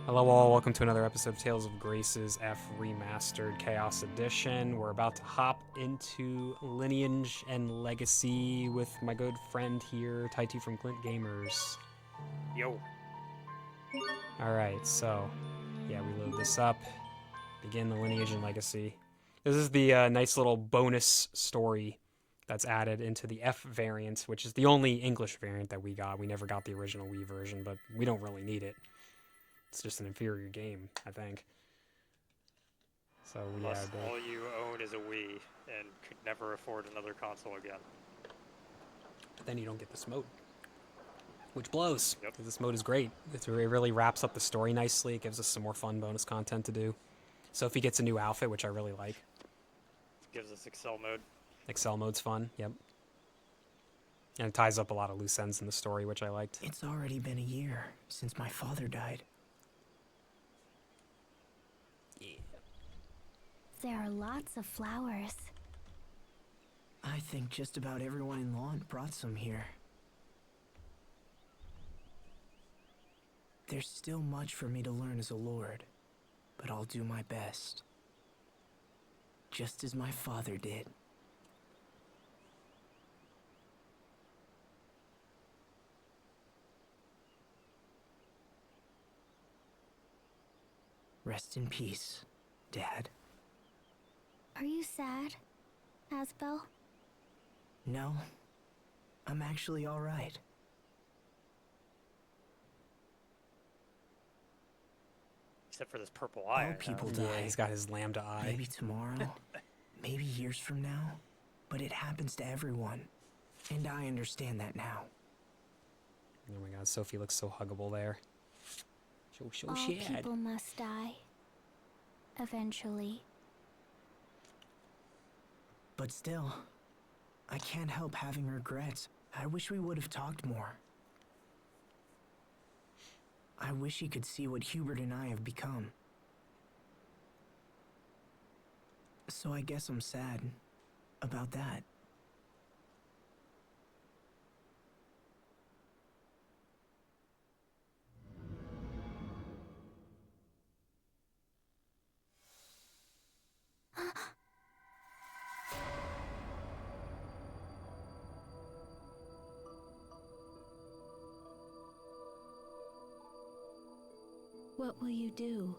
Hello all, welcome to another episode of Tales of Grace's F Remastered Chaos Edition. We're about to hop into Lineage and Legacy with my good friend here, Taitu from GlintGamers. Yo. Alright, so, yeah, we load this up, begin the Lineage and Legacy. This is the nice little bonus story that's added into the F variant, which is the only English variant that we got. We never got the original Wii version, but we don't really need it. It's just an inferior game, I think. So Plus, yeah, all you own is a Wii and could never afford another console again. but then you don't get this mode, which blows. Yep. This mode is great. It really wraps up the story nicely. It gives us some more fun bonus content to do. Sophie gets a new outfit, which I really like. Gives us Excel mode. Excel mode's fun. Yep. And it ties up a lot of loose ends in the story, which I liked. It's already been a year since my father died. There are lots of flowers. I think just about everyone in Lawn brought some here. There's still much for me to learn as a lord, but I'll do my best. Just as my father did. Rest in peace, Dad. Are you sad, Asbel? No, I'm actually all right. Except for this purple eye. All people Yeah, die. he's got his lambda eye. Maybe tomorrow, maybe years from now, but it happens to everyone. And I understand that now. Oh my god, Sophie looks so huggable there. So All sad. people must die. Eventually. But still, I can't help having regrets. I wish we would have talked more. I wish he could see what Hubert and I have become. So I guess I'm sad about that. What will you do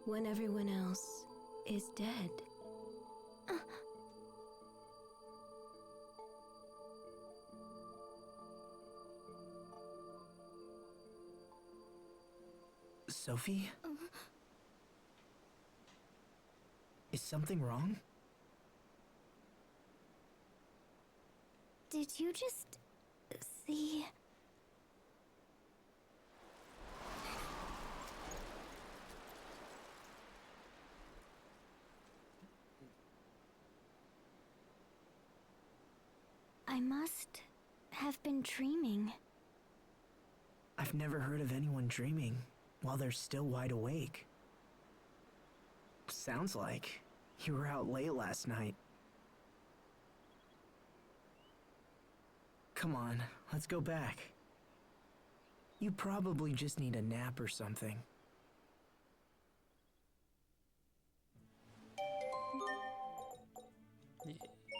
when everyone else is dead? Sophie? Is something wrong? Did you just see? I must have been dreaming. I've never heard of anyone dreaming while they're still wide awake. Sounds like you were out late last night. Come on, let's go back. You probably just need a nap or something.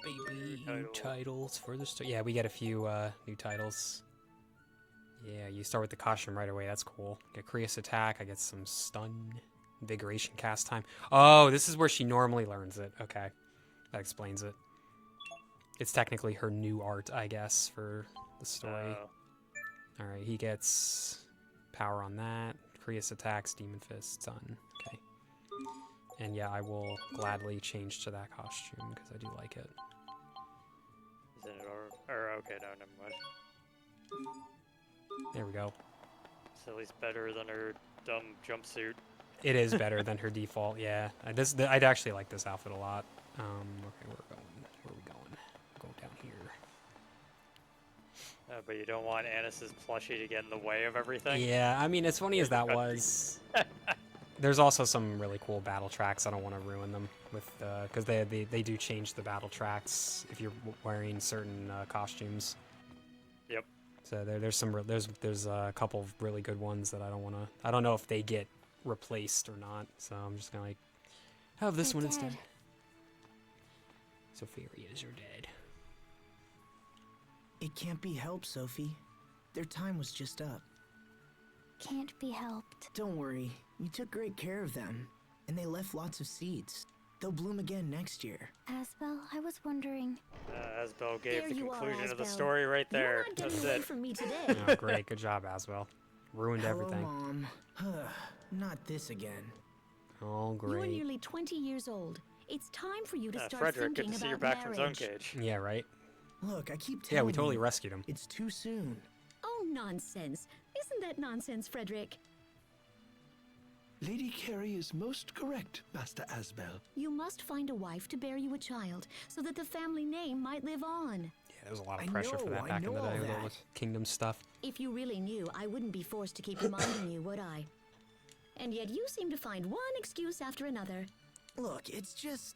Baby, new titles for the story. Yeah, we get a few new titles. Yeah, you start with the costume right away. That's cool. Get Kriya's attack. I get some stun, invigoration cast time. Oh, this is where she normally learns it. Okay, that explains it. It's technically her new art, I guess, for the story. All right, he gets power on that. Kriya's attacks, demon fist, stun. Okay. And yeah, I will gladly change to that costume because I do like it. Isn't it or okay, no, never mind. There we go. It's at least better than her dumb jumpsuit. It is better than her default, yeah. I'd actually like this outfit a lot. Okay, where are we going? Go down here. But you don't want Anis's plushie to get in the way of everything. Yeah, I mean, as funny as that was, there's also some really cool battle tracks. I don't want to ruin them with because they do change the battle tracks if you're wearing certain costumes. Yep. So there's a couple of really good ones that I don't know if they get replaced or not. So I'm just gonna like have this They're one instead. dead. Sopherias are dead. It can't be helped, Sophie. Their time was just up. Can't be helped. Don't worry, you took great care of them, and they left lots of seeds. They'll bloom again next year. Asbel, I was wondering. Asbel gave There the you are, conclusion of the Asbel. story right there. You're not getting That's away it. from me today. Oh, great, good job, Aswell. Ruined Hello, everything. Mom. Not this again. Oh, You're great. nearly 20 years old. It's time for you to start Frederick, good thinking to see about you're back from marriage. Zone Cage. Yeah, right. Look, I keep telling Yeah, we totally you, rescued him. it's too soon. Oh, nonsense. Isn't that nonsense, Frederick? Lady Carey is most correct, Master Asbel. You must find a wife to bear you a child, so that the family name might live on. Yeah, there was a lot of I pressure for know, that I back in the know day all with all that. the kingdom stuff. If you really knew, I wouldn't be forced to keep reminding you, would I? And yet you seem to find one excuse after another. Look, it's just...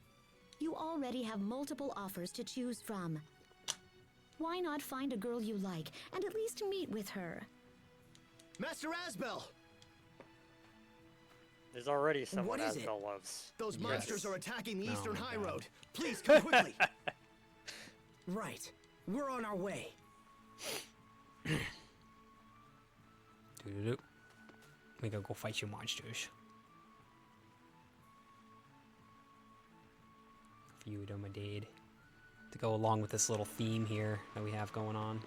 You already have multiple offers to choose from. Why not find a girl you like, and at least meet with her? Master Asbel! There's already someone What is it? Asbel loves. Those monsters are attacking the Oh Eastern my High God. Road. Please, come quickly! Right. We're on our way. Doo-doo-doo. We gotta go fight you monsters. Feud them a dead. To go along with this little theme here that we have going on.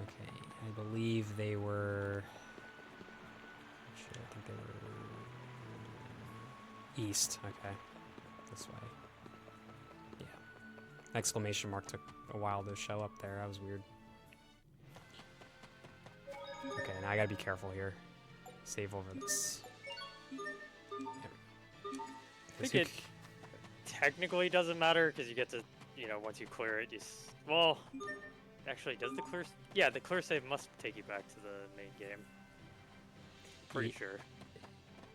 Okay, I believe they were... Actually, I think they were... East, okay. This way. Yeah. Exclamation mark took a while to show up there, that was weird. Okay, now I gotta be careful here. Save over this. I think it technically doesn't matter because you get to, once you clear it, well, actually, does the clear? Yeah, the clear save must take you back to the main game. Pretty sure.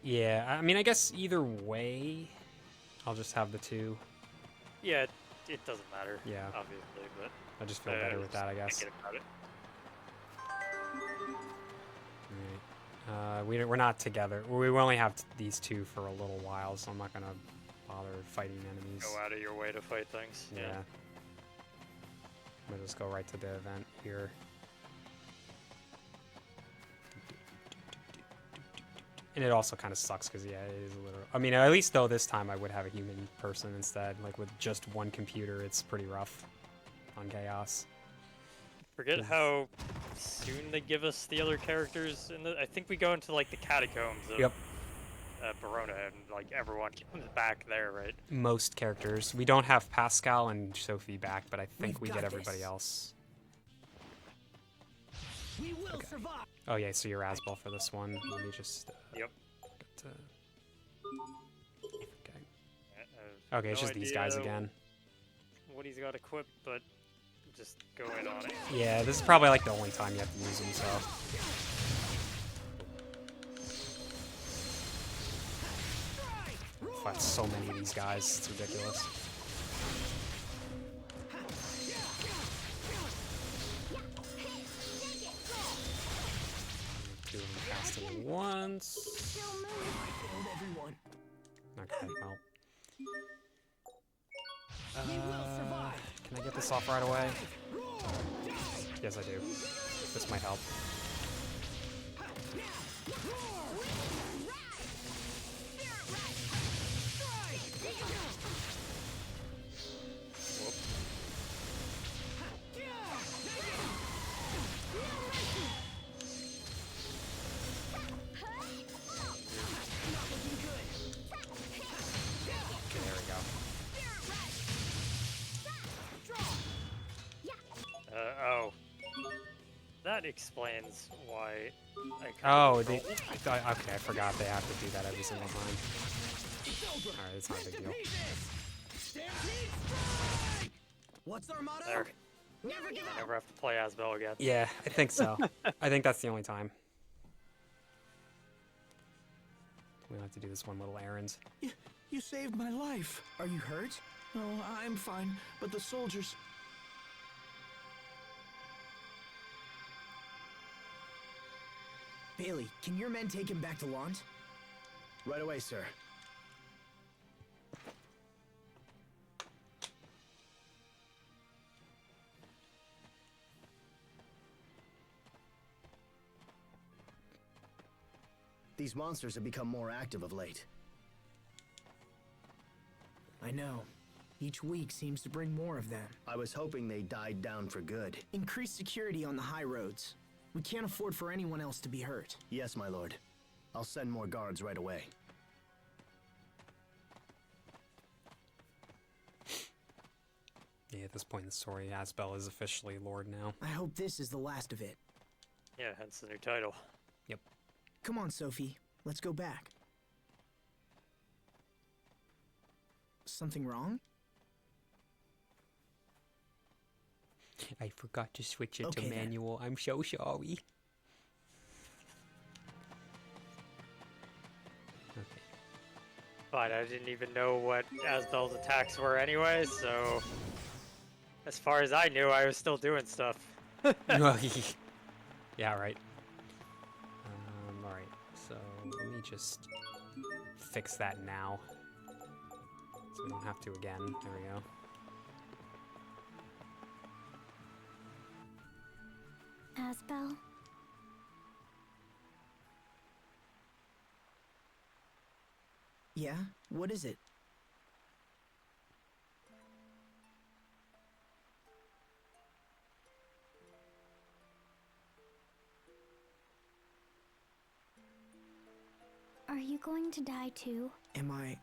Yeah, I mean, I guess either way, I'll just have the two. Yeah, it doesn't matter. Yeah. Obviously, but I just feel better with that, I guess. thinking about it. Alright. We're not together. We only have these two for a little while, so I'm not gonna bother fighting enemies. Go out of your way to fight things. Yeah. I'm gonna just go right to the event here. And it also kind of sucks because, yeah, it is a little... I mean, at least though this time I would have a human person instead. Like with just one computer, it's pretty rough on Chaos. Forget how soon they give us the other characters. I think we go into like the catacombs of Verona, and like everyone comes back there, right? Most characters. We don't have Pascal and Sophie back, but I think we We've get got everybody this. else. We will survive! Oh yeah, so you're Asbel for this one. Let me just... Yep. get to... Okay. I have Okay, it's no just these guys idea again. What he's got equipped, but just go in on it. Yeah, this is probably like the only time you have to use them, so... Fight so many of these guys, it's ridiculous. Two of them casting at once. Failed everyone. Okay, well... can I get this off right away? Yes, I do. This might help. Okay, there we go. Oh. That explains why I couldn't Oh, control they... it. okay, I forgot they have to do that every single time. Alright, it's not a big deal. What's our motto? There. Never give up! Never have to play Asbel again. Yeah, I think so. I think that's the only time. We have to do this one little errand. You saved my life. Are you hurt? Oh, I'm fine, but the soldiers... Bailey, can your men take him back to Launch? Right away, sir. These monsters have become more active of late. I know. Each week seems to bring more of them. I was hoping they died down for good. Increase security on the high roads. We can't afford for anyone else to be hurt. Yes, my lord. I'll send more guards right away. Yeah, at this point in the story, Asbel is officially Lord now. I hope this is the last of it. Yeah, hence the new title. Yep. Come on, Sophie. Let's go back. Something wrong? I forgot to switch it Okay, to then. manual. I'm so sorry. Okay. But I didn't even know what Asbel's attacks were anyway, so as far as I knew, I was still doing stuff. Yeah, right. Alright, so let me just fix that now. So we don't have to again. There we go. Asbel? Yeah? What is it? Are you going to die too? Am I...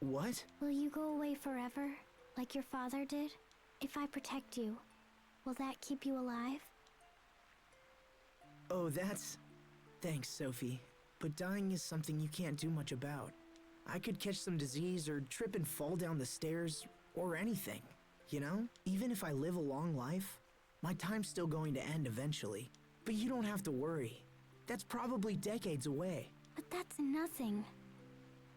what? Will you go away forever, like your father did? If I protect you, will that keep you alive? Oh, that's... Thanks, Sophie. But dying is something you can't do much about. I could catch some disease or trip and fall down the stairs, or anything. You know? Even if I live a long life, my time's still going to end eventually. But you don't have to worry. That's probably decades away. But that's nothing.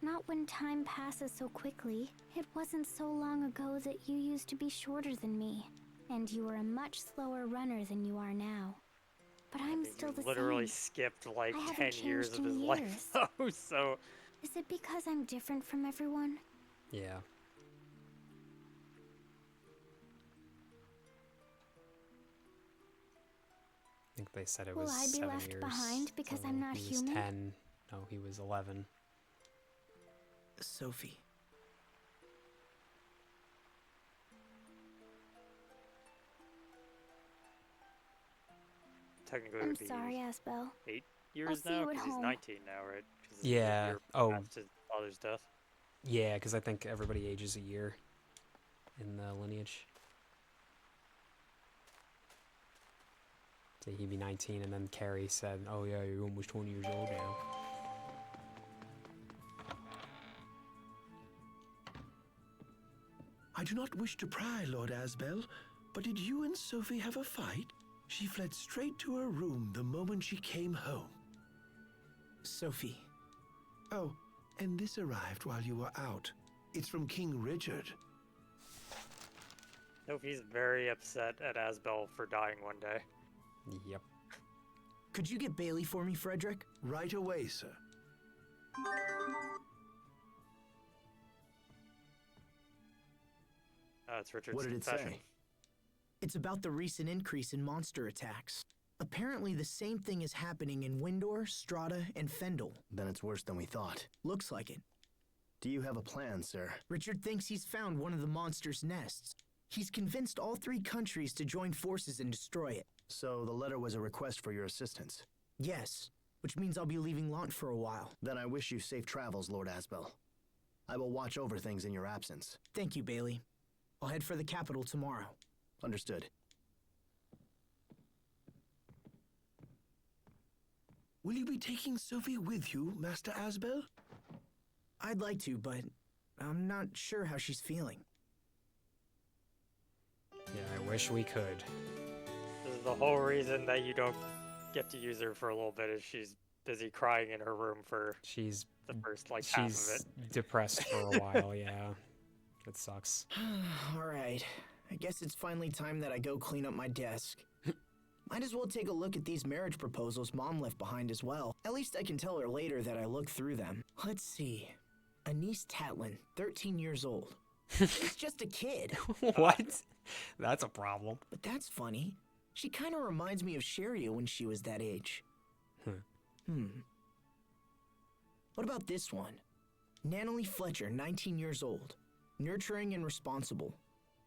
Not when time passes so quickly. It wasn't so long ago that you used to be shorter than me. And you were a much slower runner than you are now. But I'm still the Literally same. skipped like I 10 haven't years changed of in his years. life, though, so... Is it because I'm different from everyone? Yeah. I think they said it Will was I be 7 left years. behind because so I'm not he was human? 10. No, he was 11. Sophie. Technically, it I'm would be sorry, Asbel. 8 years see now, you at because he's home. 19 now, right? 'Cause it's Yeah, a year oh. past his father's death. Yeah, because I think everybody ages a year in the lineage. So he'd be 19, and then Carrie said, "Oh yeah, you're almost 20 years old now." I do not wish to pry, Lord Asbel, but did you and Sophie have a fight? She fled straight to her room the moment she came home. Sophie. Oh, and this arrived while you were out. It's from King Richard. Sophie's very upset at Asbel for dying one day. Yep. Could you get Bailey for me, Frederick? Right away, sir. It's Richard's What did it confession. say? It's about the recent increase in monster attacks. Apparently the same thing is happening in Windor, Strata, and Fendel. Then it's worse than we thought. Looks like it. Do you have a plan, sir? Richard thinks he's found one of the monster's nests. He's convinced all 3 countries to join forces and destroy it. So the letter was a request for your assistance. Yes, which means I'll be leaving Lant for a while. Then I wish you safe travels, Lord Asbel. I will watch over things in your absence. Thank you, Bailey. I'll head for the capital tomorrow. Understood. Will you be taking Sophie with you, Master Asbel? I'd like to, but I'm not sure how she's feeling. Yeah, I wish we could. This is the whole reason that you don't get to use her for a little bit, is she's busy crying in her room for She's the first, like, half of she's it. depressed for a while. Yeah, it sucks. All right. I guess it's finally time that I go clean up my desk. Might as well take a look at these marriage proposals Mom left behind as well. At least I can tell her later that I looked through them. Let's see. Anise Tatlin, 13 years old. She's just a kid. What? That's a problem. But that's funny. She kind of reminds me of Sharia when she was that age. What about this one? Natalie Fletcher, 19 years old. Nurturing and responsible.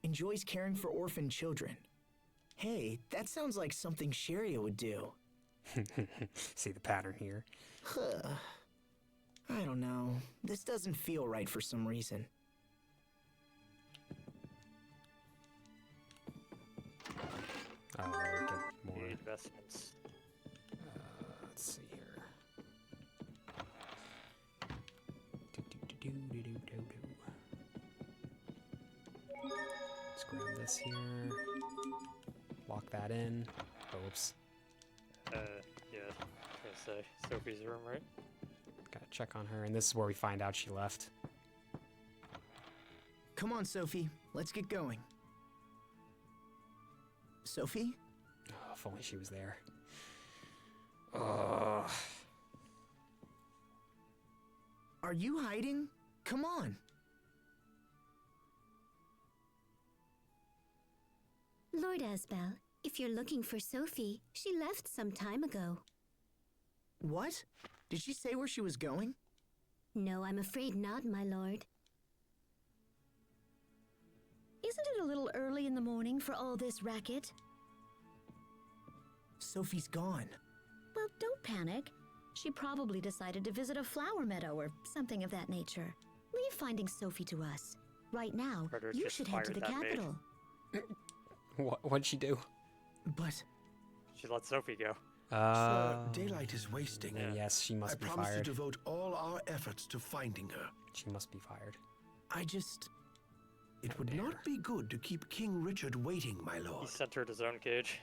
Enjoys caring for orphan children. Hey, that sounds like something Sharia would do. See the pattern here. I don't know. This doesn't feel right for some reason. Oh, right, get more. Investments. Let's see here. Let's grab this here. Lock that in. Oops. Yeah. I was gonna say Sophie's room, right? Gotta check on her, and this is where we find out she left. Come on, Sophie. Let's get going. Sophie? Oh, if only she was there. Ugh. Are you hiding? Come on. Lord Asbel, if you're looking for Sophie, she left some time ago. What? Did she say where she was going? No, I'm afraid not, my lord. Isn't it a little early in the morning for all this racket? Sophie's gone. Well, don't panic. She probably decided to visit a flower meadow or something of that nature. Leave finding Sophie to us. Right now, Frederick you just should head to fired the that maid. capital. What'd she do? But She let Sophie go. Sir, daylight is wasting. Yes, she I must be promise to fired. devote all our efforts to finding her. She must be fired. I just... It would dare. not be good to keep King Richard waiting, my He lord. sent her to his own cage.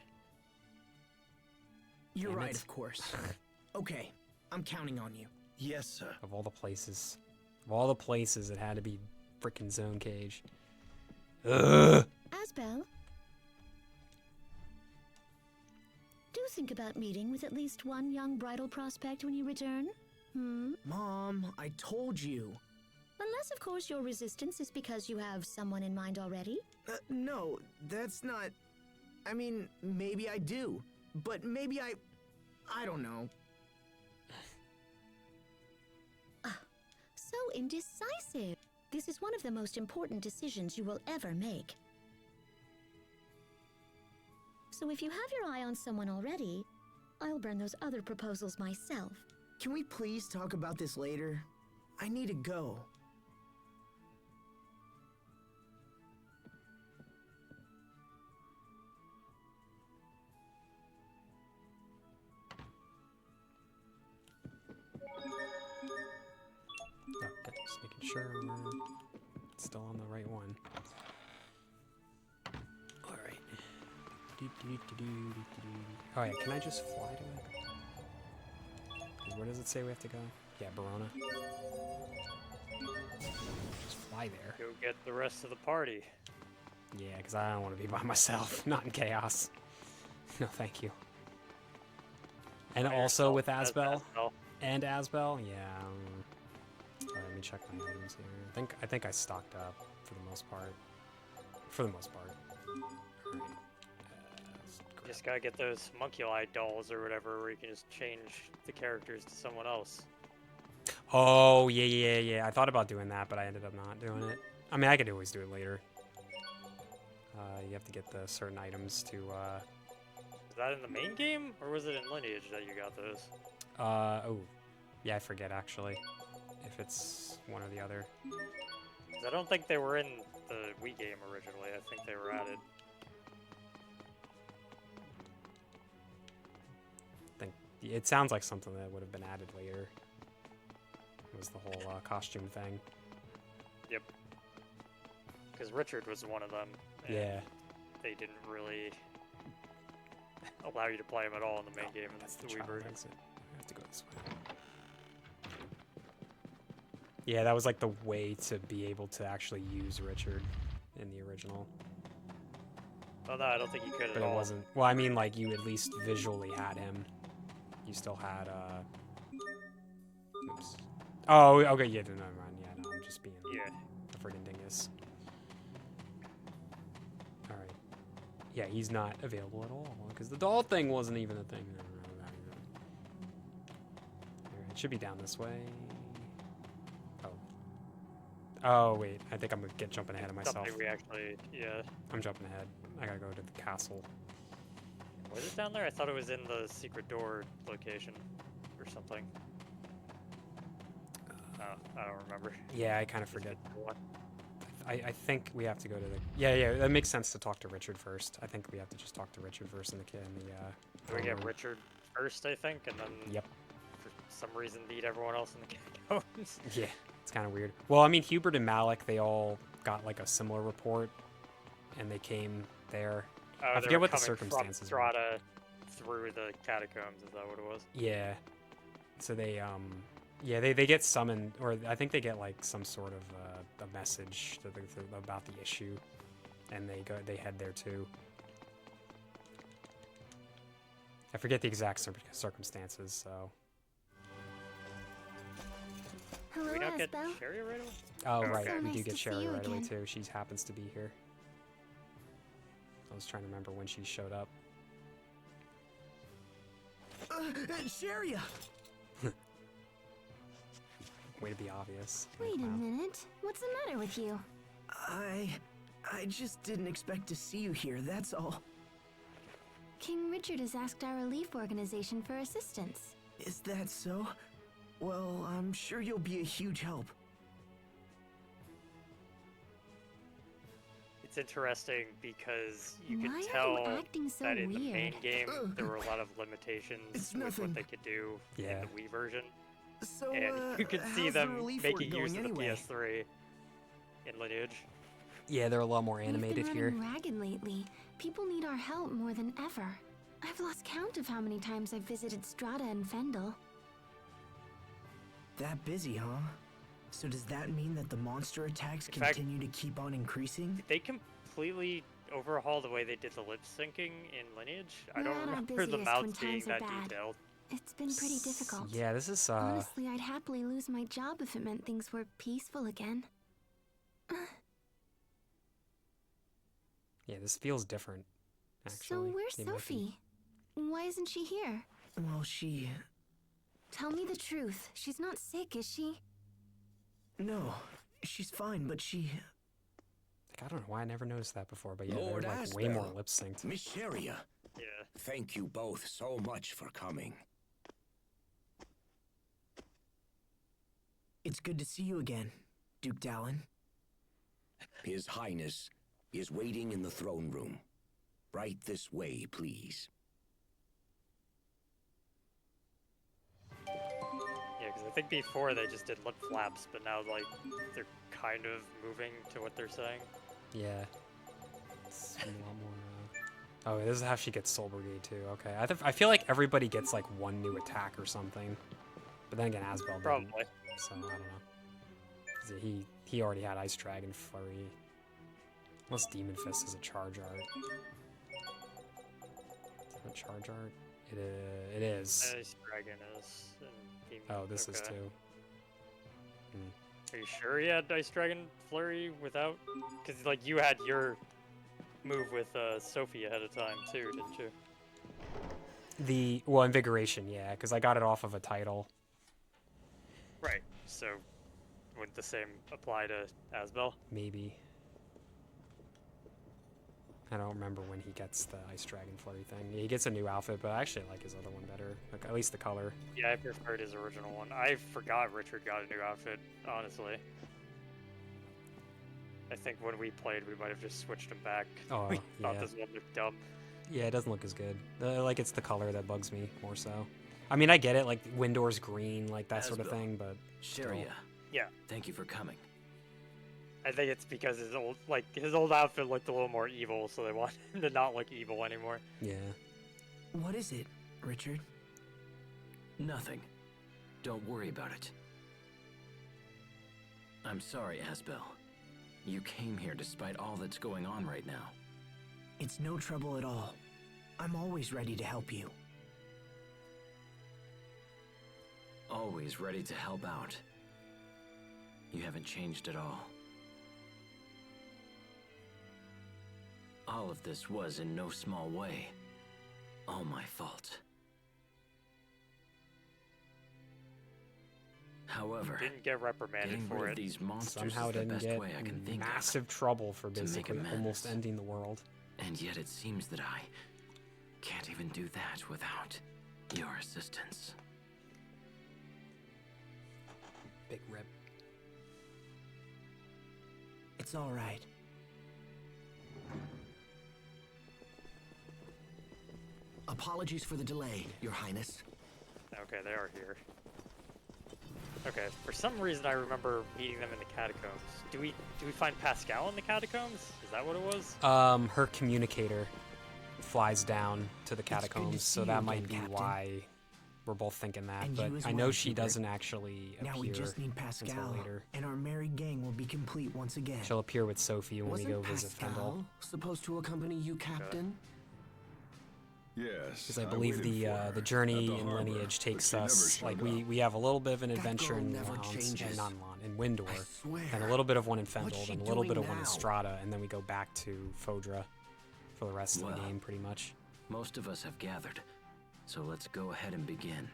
You're Damn right, it. of course. Okay, I'm counting on you. Yes, sir. Of all the places. Of all the places, it had to be frickin' Zone Cage. Ugh! Asbel? Do think about meeting with at least one young bridal prospect when you return. Mom, I told you. Unless, of course, your resistance is because you have someone in mind already. No, that's not... I mean, maybe I do. But maybe I don't know. So indecisive. This is one of the most important decisions you will ever make. So if you have your eye on someone already, I'll burn those other proposals myself. Can we please talk about this later? I need to go. Okay, just making sure we're still on the right one. Alright. Oh yeah, can I just fly to it? 'Cause where does it say we have to go? Yeah, Barona. Just fly there. Go get the rest of the party. Yeah, because I don't want to be by myself. Not in chaos. No, thank you. And By also yourself with as Asbel. Asbel. And Asbel, yeah. Alright, let me check my items here. I think I stocked up for the most part. For the most part. Alright. Just gotta get those monkey-eye dolls or whatever, where you can just change the characters to someone else. Oh, yeah. I thought about doing that, but I ended up not doing it. I mean, I could always do it later. You have to get the certain items to, Was that in the main game, or was it in Lineage that you got those? oh. Yeah, I forget, actually. If it's one or the other. 'Cause I don't think they were in the Wii game originally. I think they were added. It sounds like something that would have been added later. It was the whole costume thing. Yep. Because Richard was one of them. And Yeah. They didn't really allow you to play him at all in the main game in That's the the Wii child version. exit. I have to go this way. Yeah, that was like the way to be able to actually use Richard in the original. Oh no, I don't think you could But at it all. wasn't. Well, I mean, like, you at least visually had him. You still had, Oops. Oh, okay, yeah, never mind. Yeah, no, I'm just being Yeah. a friggin' dingus. Alright. Yeah, he's not available at all, because the doll thing wasn't even a thing. It should be down this way. Oh. Oh, wait. I think I'm gonna get jumping ahead of myself. Something we actually, yeah. I'm jumping ahead. I gotta go to the castle. Was it down there? I thought it was in the secret door location or something. I don't remember. Yeah, I kind of forget. I think we have to go to the... Yeah, that makes sense to talk to Richard first. I think we have to just talk to Richard first in the kid. We get Richard first, I think, and then Yep. for some reason beat everyone else in the catacombs. Yeah, it's kind of weird. Well, I mean, Hubert and Malik, they all got like a similar report, and they came there. I They forget were what the coming from circumstances were. Strata through the catacombs, is that what it was? Yeah. So they, yeah, they get summoned, or I think they get like some sort of a message about the issue, and they head there too. I forget the exact circumstances, so. Hello, We don't get Asbel. Sherry right away? Oh, Okay. right, So we nice do to get see Sherry you right away again. too. She happens to be here. I was trying to remember when she showed up. Sharia! Way to be obvious. Wait a Wow. minute. What's the matter with you? I just didn't expect to see you here, that's all. King Richard has asked our relief organization for assistance. Is that so? Well, I'm sure you'll be a huge help. It's interesting because you Why can are tell you acting so that in the main weird? game there were a lot of limitations It's with nothing. what they could do Yeah. in the Wii version. So, And you could see how's the them relief making work use going of the anyway? PS3 in Lineage. Yeah, they're a lot more animated We've here. been running ragged lately. People need our help more than ever. I've lost count of how many times I've visited Strata and Fendel. That busy, huh? So does that mean that the monster attacks In fact- continue to keep on increasing? Did they completely overhaul the way they did the lip syncing in Lineage? I We're don't at our remember the busiest mouths when being times are that bad. detailed. It's been pretty difficult. Yeah, this is Honestly, I'd happily lose my job if it meant things were peaceful again. yeah, this feels different. Actually. So where's the emotion. Sophie? Why isn't she here? Well, she... Tell me the truth. She's not sick, is she? No, she's fine, but she... Like, I don't know why I never noticed that before, but yeah, Lord they're like way more Asbel. lip synced. Miss Sharia, Yeah. thank you both so much for coming. It's good to see you again, Duke Dallin. His Highness is waiting in the throne room. Right this way, please. Yeah, because I think before they just did lip flaps, but now like they're kind of moving to what they're saying. Yeah. It's a lot more. Oh, this is how she gets Soul Brigade too. Okay, I feel like everybody gets like one new attack or something, but then again, Asbel didn't, Probably. so I don't know. 'Cause he already had Ice Dragon Flurry. Unless Demon Fist is a charge art. Is that a charge art? It is. Ice Dragon is. And Demon- Oh, this is okay. too. Are you sure he had Ice Dragon Flurry without? Because like you had your move with Sophie ahead of time too, didn't you? Well, Invigoration, yeah, because I got it off of a title. Right. So would the same apply to Asbel? Maybe. I don't remember when he gets the Ice Dragon Flurry thing. Yeah, he gets a new outfit, but I actually like his other one better. Like, at least the color. Yeah, I preferred his original one. I forgot Richard got a new outfit, honestly. I think when we played, we might have just switched him back. Oh, We thought yeah. this one looked dumb. Yeah, it doesn't look as good. Like, it's the color that bugs me more so. I mean, I get it, like, Windor's green, like, that sort of Asbel. thing, but... Sharia. Yeah. Thank you for coming. I think it's because his old outfit looked a little more evil, so they want him to not look evil anymore. Yeah. What is it, Richard? Nothing. Don't worry about it. I'm sorry, Asbel. You came here despite all that's going on right now. It's no trouble at all. I'm always ready to help you. Always ready to help out. You haven't changed at all. All of this was, in no small way, all my fault. However, Didn't get reprimanded getting for rid of it. these monsters Somehow is the didn't best get way I can think massive trouble for make basically almost amends. ending the world. of. And yet it seems that I can't even do that without your assistance. Big rip. It's all right. Apologies for the delay, Your Highness. Okay, they are here. Okay, for some reason I remember meeting them in the catacombs. Do we find Pascal in the catacombs? Is that what it was? Her communicator flies down to the catacombs, so see that you might again, be Captain. why we're both thinking that. And But you as I know well, she Hubert. doesn't actually appear Now we just need until Pascal, later. and our merry gang will be complete once again. She'll appear with Sophie when we Wasn't go visit Fendel. Pascal supposed to accompany you, Captain? Yes. Because I believe the journey in Lineage takes us, like, we have a little bit of an That adventure girl in never Lons, changes. not in Lon, in Windor, I swear. and a little bit of one in Fendel, What's she and a little bit doing of one in now? Strata, and then we go back to Fodra for the rest of the Well. game, pretty much. Most of us have gathered, so let's go ahead and begin.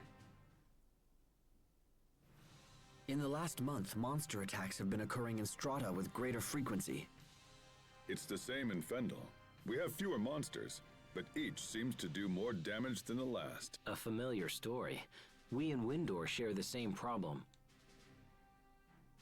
In the last month, monster attacks have been occurring in Strata with greater frequency. It's the same in Fendel. We have fewer monsters, but each seems to do more damage than the last. A familiar story. We and Windor share the same problem.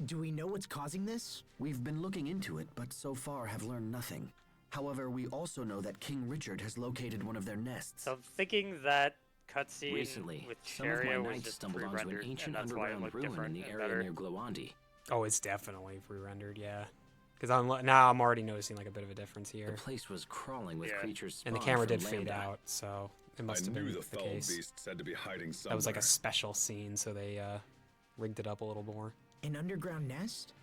Do we know what's causing this? We've been looking into it, but so far have learned nothing. However, we also know that King Richard has located one of their nests. So I'm thinking that cutscene Recently, with some of my Sharia was knights just stumbled onto an pre-rendered, ancient and that's why it underground looked ruin in different the and area better. near Glowandi. Oh, it's definitely re-rendered, yeah. Because now I'm already noticing like a bit of a difference The here, place was crawling with Yeah. creatures and the spawned camera from did fade Lambda. out, so it I must have been knew the the foul case. beasts had to be hiding somewhere. That was like a special scene, so they rigged it up a little more. An underground nest?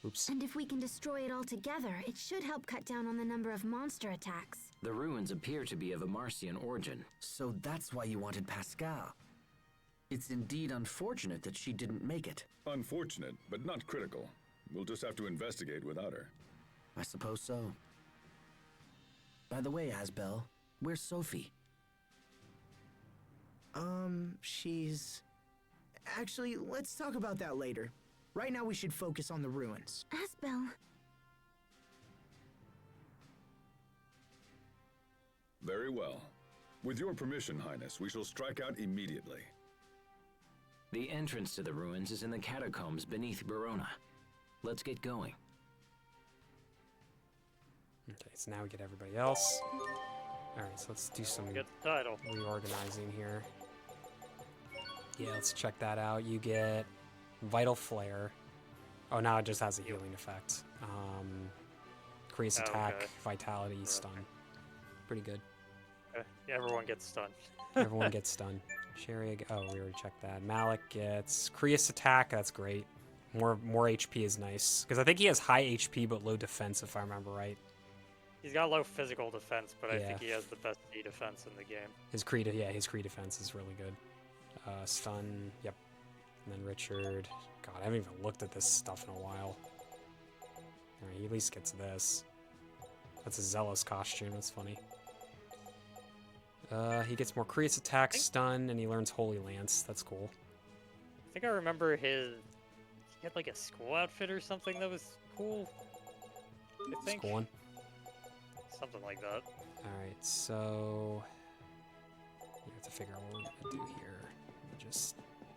Oops. And if we can destroy it altogether, it should help cut down on the number of monster attacks. The ruins appear to be of a Marcian origin. So that's why you wanted Pascal. It's indeed unfortunate that she didn't make it. Unfortunate, but not critical. We'll just have to investigate without her. I suppose so. By the way, Asbel, where's Sophie? She's... Actually, let's talk about that later. Right now we should focus on the ruins. Asbel, Very well. With your permission, Highness, we shall strike out immediately. The entrance to the ruins is in the catacombs beneath Verona. Let's get going. Okay, so now we get everybody else. Alright, so let's do some Get the title. reorganizing here. Yeah, let's check that out. You get Vital Flare. Oh, now it just has a healing effect. Increase attack, okay. vitality, stun. Pretty good. Yeah, everyone gets stunned. Everyone gets stunned. Sherry, oh, we already checked that. Malik gets Krius attack. That's great. More HP is nice because I think he has high HP but low defense, if I remember right. He's got low physical defense, but I Yeah. think he has the best D defense in the game. His Kree defense is really good. Stun, yep. And then Richard. God, I haven't even looked at this stuff in a while. Alright, he at least gets this. That's a Zealous costume. That's funny. He gets more Krius attack, stun, and he learns Holy Lance. That's cool. I think I remember he had like a school outfit or something that was cool. I That's think. cool one. Something like that. Alright, so we have to figure out what we're gonna do here. Just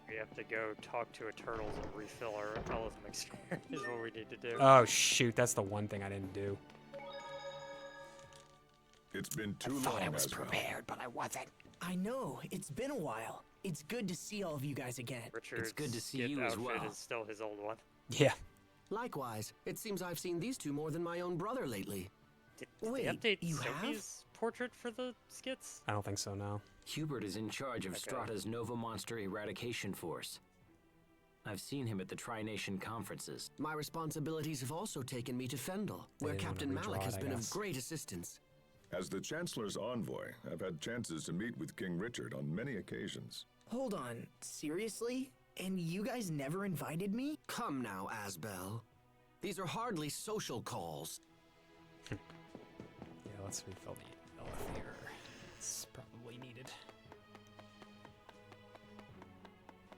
We have to go talk to a turtles and refill our Elitham experience is what we need to do. oh shoot, that's the one thing I didn't do. It's been too long, Thought I was Asbel. prepared, but I wasn't. I know, it's been a while. It's good to see all of you guys again. Richard's good to see skit you as outfit well. is still his old one. Yeah. Likewise, it seems I've seen these two more than my own brother lately. Did Wait, they update you have? Sophie's portrait for the skits? I don't think so, no. Hubert is in charge of Okay. Strata's Nova Monster Eradication Force. I've seen him at the Tri-Nation conferences. My responsibilities have also taken me to Fendel, where didn't wanna Captain redraw Malik it, has I been of guess. great assistance. As the Chancellor's envoy, I've had chances to meet with King Richard on many occasions. Hold on, seriously? And you guys never invited me? Come now, Asbel. These are hardly social calls. Yeah, let's refill the elevator. It's probably needed.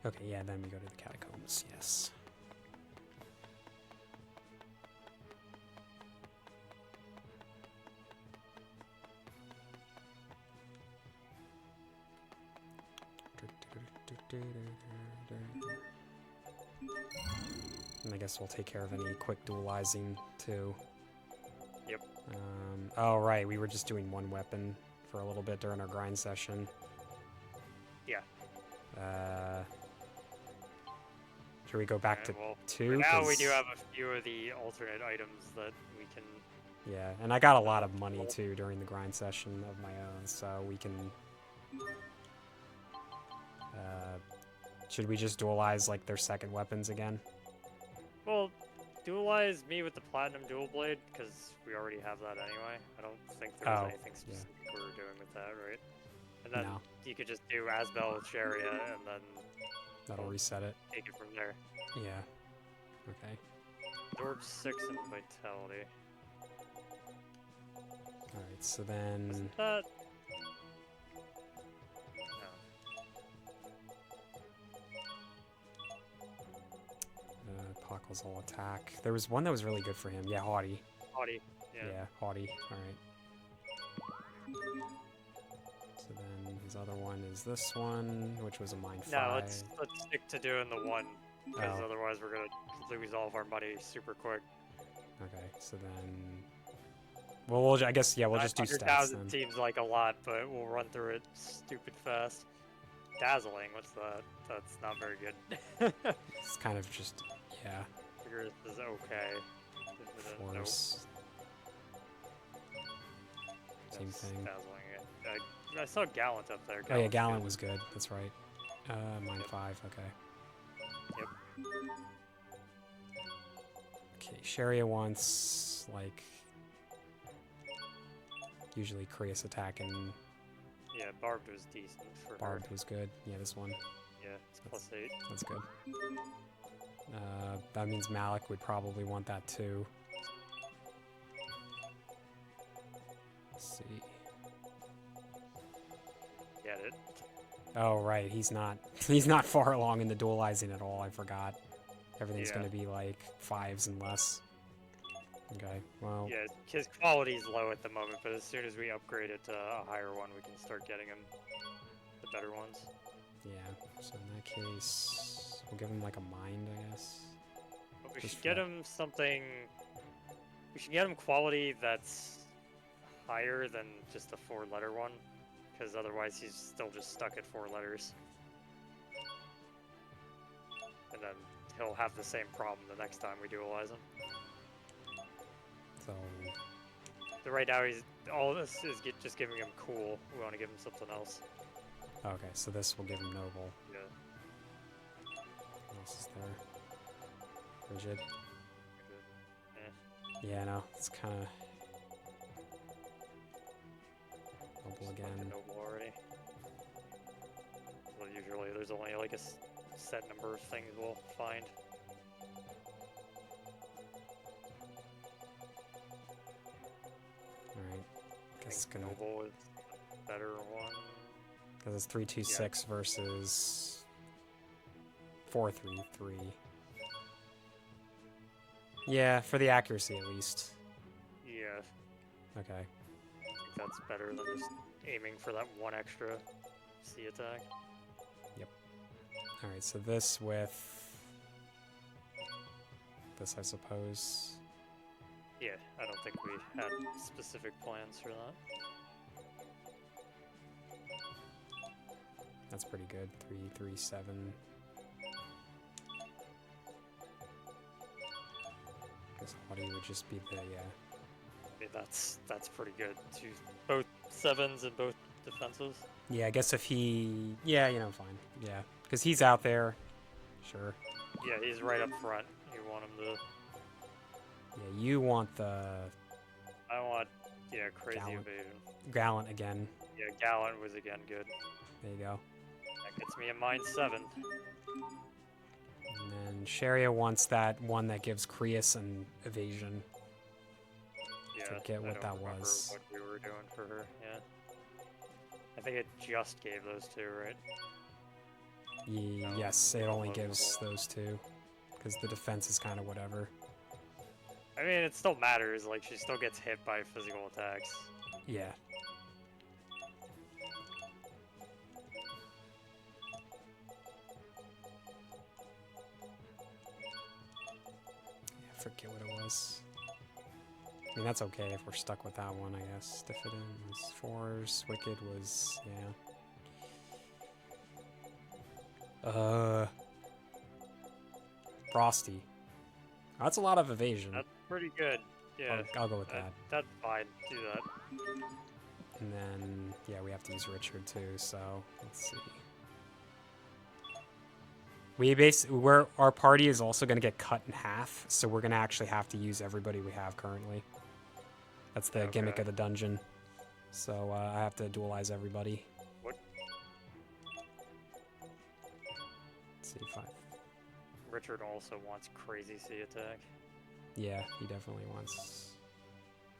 Okay, yeah, then we go to the catacombs, yes. And I guess we'll take care of any quick dualizing too. Yep. Oh right, we were just doing one weapon for a little bit during our grind session. Yeah. Should we go back to Well, two? now we do have a few of the alternate items that we can... Yeah, and I got a lot of money too during the grind session of my own, so we can... should we just dualize like their second weapons again? Well, dualize me with the Platinum Dual Blade, because we already have that anyway. I don't think there's anything specific we were doing with that, right? And then you could just do Asbel with Sharia, and then... That'll reset it. Take it from there. Yeah. Okay. Absorb 6 in Vitality. Alright, so then... Isn't that... Pockle's all attack. There was one that was really good for him. Yeah, Haughty. Haughty, yeah. Yeah, Haughty. Alright. So then his other one is this one, which was a mine 5. No, let's stick to doing the one, because otherwise we're gonna lose all of our money super quick. Okay, so then... Well, I guess, yeah, we'll just do stats then. 100,000 seems like a lot, but we'll run through it stupid fast. Dazzling, what's that? That's not very good. It's kind of just, yeah. Figure this is okay. Force. Same thing. Dazzling. I saw Gallant up there. Oh yeah, Gallant was good. That's right. Mine 5. Okay. Yep. Okay, Sharia wants like usually Krius attack and yeah, Barbed was decent for Barbed was good. Yeah, this one. Yeah, it's +8. That's good. That means Malik would probably want that too. Let's see. Get it. Oh right, he's not far along in the dualizing at all. I forgot. Everything's gonna be like 5s and less. Okay, well. Yeah, his quality's low at the moment, but as soon as we upgrade it to a higher one, we can start getting him the better ones. Yeah, so in that case, we'll give him like a mind, I guess. But we should get him something... We should get him quality that's higher than just a 4-letter one, because otherwise he's still just stuck at 4 letters. And then he'll have the same problem the next time we dualize him. So right now all this is just giving him cool. We want to give him something else. Okay, so this will give him noble. Yeah. What else is there? Rigid. Yeah, no, it's kind of noble again. Noble already. Well, usually there's only like a set number of things we'll find. Alright. Guess gonna... Noble is the better one. Because it's 326 versus 433. Yeah, for the accuracy at least. Yeah. Okay. I think that's better than just aiming for that one extra C attack. Yep. Alright, so this with this, I suppose. Yeah, I don't think we had specific plans for that. That's pretty good. 337. Guess Haughty would just be the Yeah, that's pretty good. Both 7s and both defensives. Yeah, I guess if he... Yeah, you know, fine. Yeah, because he's out there. Sure. Yeah, he's right up front. You want him to... Yeah, you want the... I want Yeah, crazy Gallant. evasion. Gallant again. Yeah, Gallant was again good. There you go. That gets me a -7. And then Sharia wants that one that gives Creus an evasion. Yeah, Forget what I that don't remember was. what we were doing for her, yeah. I think it just gave those two, right? Yes, it only gives those two. Because the defense is kind of whatever. I mean, it still matters, like, she still gets hit by physical attacks. Yeah. I forget what it was. I mean, that's okay if we're stuck with that one, I guess. Diffident was 4s. Wicked was, yeah. Frosty. That's a lot of evasion. That's pretty good, yeah. I'll go with that. That's fine, do that. And then, yeah, we have to use Richard too, so let's see. Our party is also going to get cut in half, so we're going to actually have to use everybody we have currently. That's the gimmick of the dungeon. So I have to duelize everybody. What? Let's see if I... Richard also wants crazy C attack. Yeah, he definitely wants...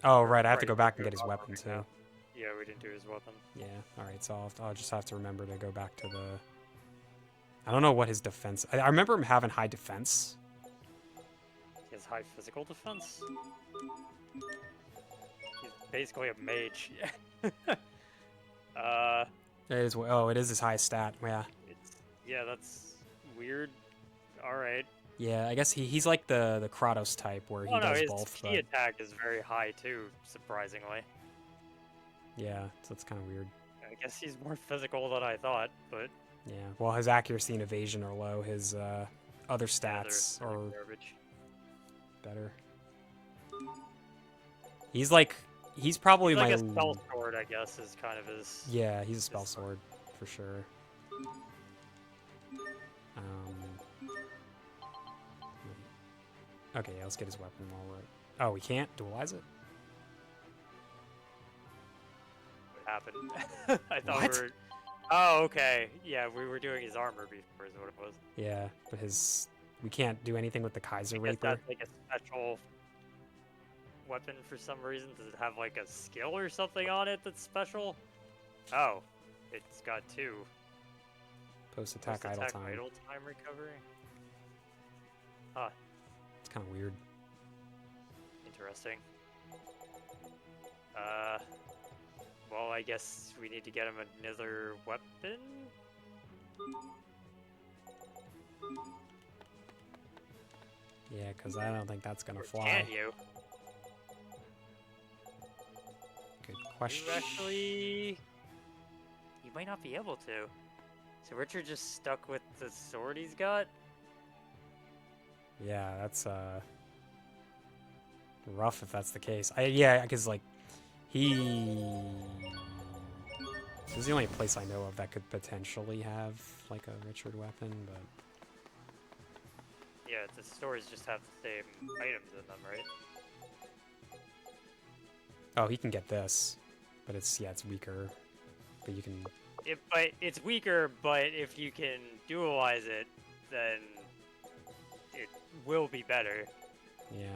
Oh, right, I have to go back and get his weapon too. Now. Yeah, we didn't do his weapon. Yeah, alright, so I'll just have to remember to go back to the... I don't know what his defense... I remember him having high defense. He has high physical defense? He's basically a mage. It is his highest stat, yeah. Yeah, that's weird. Alright. Yeah, I guess he's like the Kratos type where he does his both. Ki attack is very high too, surprisingly. Yeah, so it's kind of weird. I guess he's more physical than I thought, but... Yeah, well, his accuracy and evasion are low. His other stats are better. He's probably like my... a spell sword, I guess, is kind of his... Yeah, he's a spell sword, for sure. Okay, yeah, let's get his weapon while we're... Oh, we can't duelize it? What happened? I thought we were... Oh, okay. Yeah, we were doing his armor before is what it was. Yeah, but we can't do anything with the Kaiser Raper. That's like a special weapon for some reason. Does it have like a skill or something on it that's special? Oh, it's got 2. Post-attack idle time. Idle time recovery? Huh. It's kind of weird. Interesting. Well, I guess we need to get him another weapon? Yeah, because I don't think that's going to fly. Can you? Good question. You actually... You might not be able to. So Richard just stuck with the sword he's got? Yeah, that's rough if that's the case. Yeah, because like this is the only place I know of that could potentially have like a Richard weapon, but yeah, the stores just have the same items in them, right? oh, he can get this, but it's weaker. But you can. But it's weaker, but if you can dualize it, then it will be better. Yeah.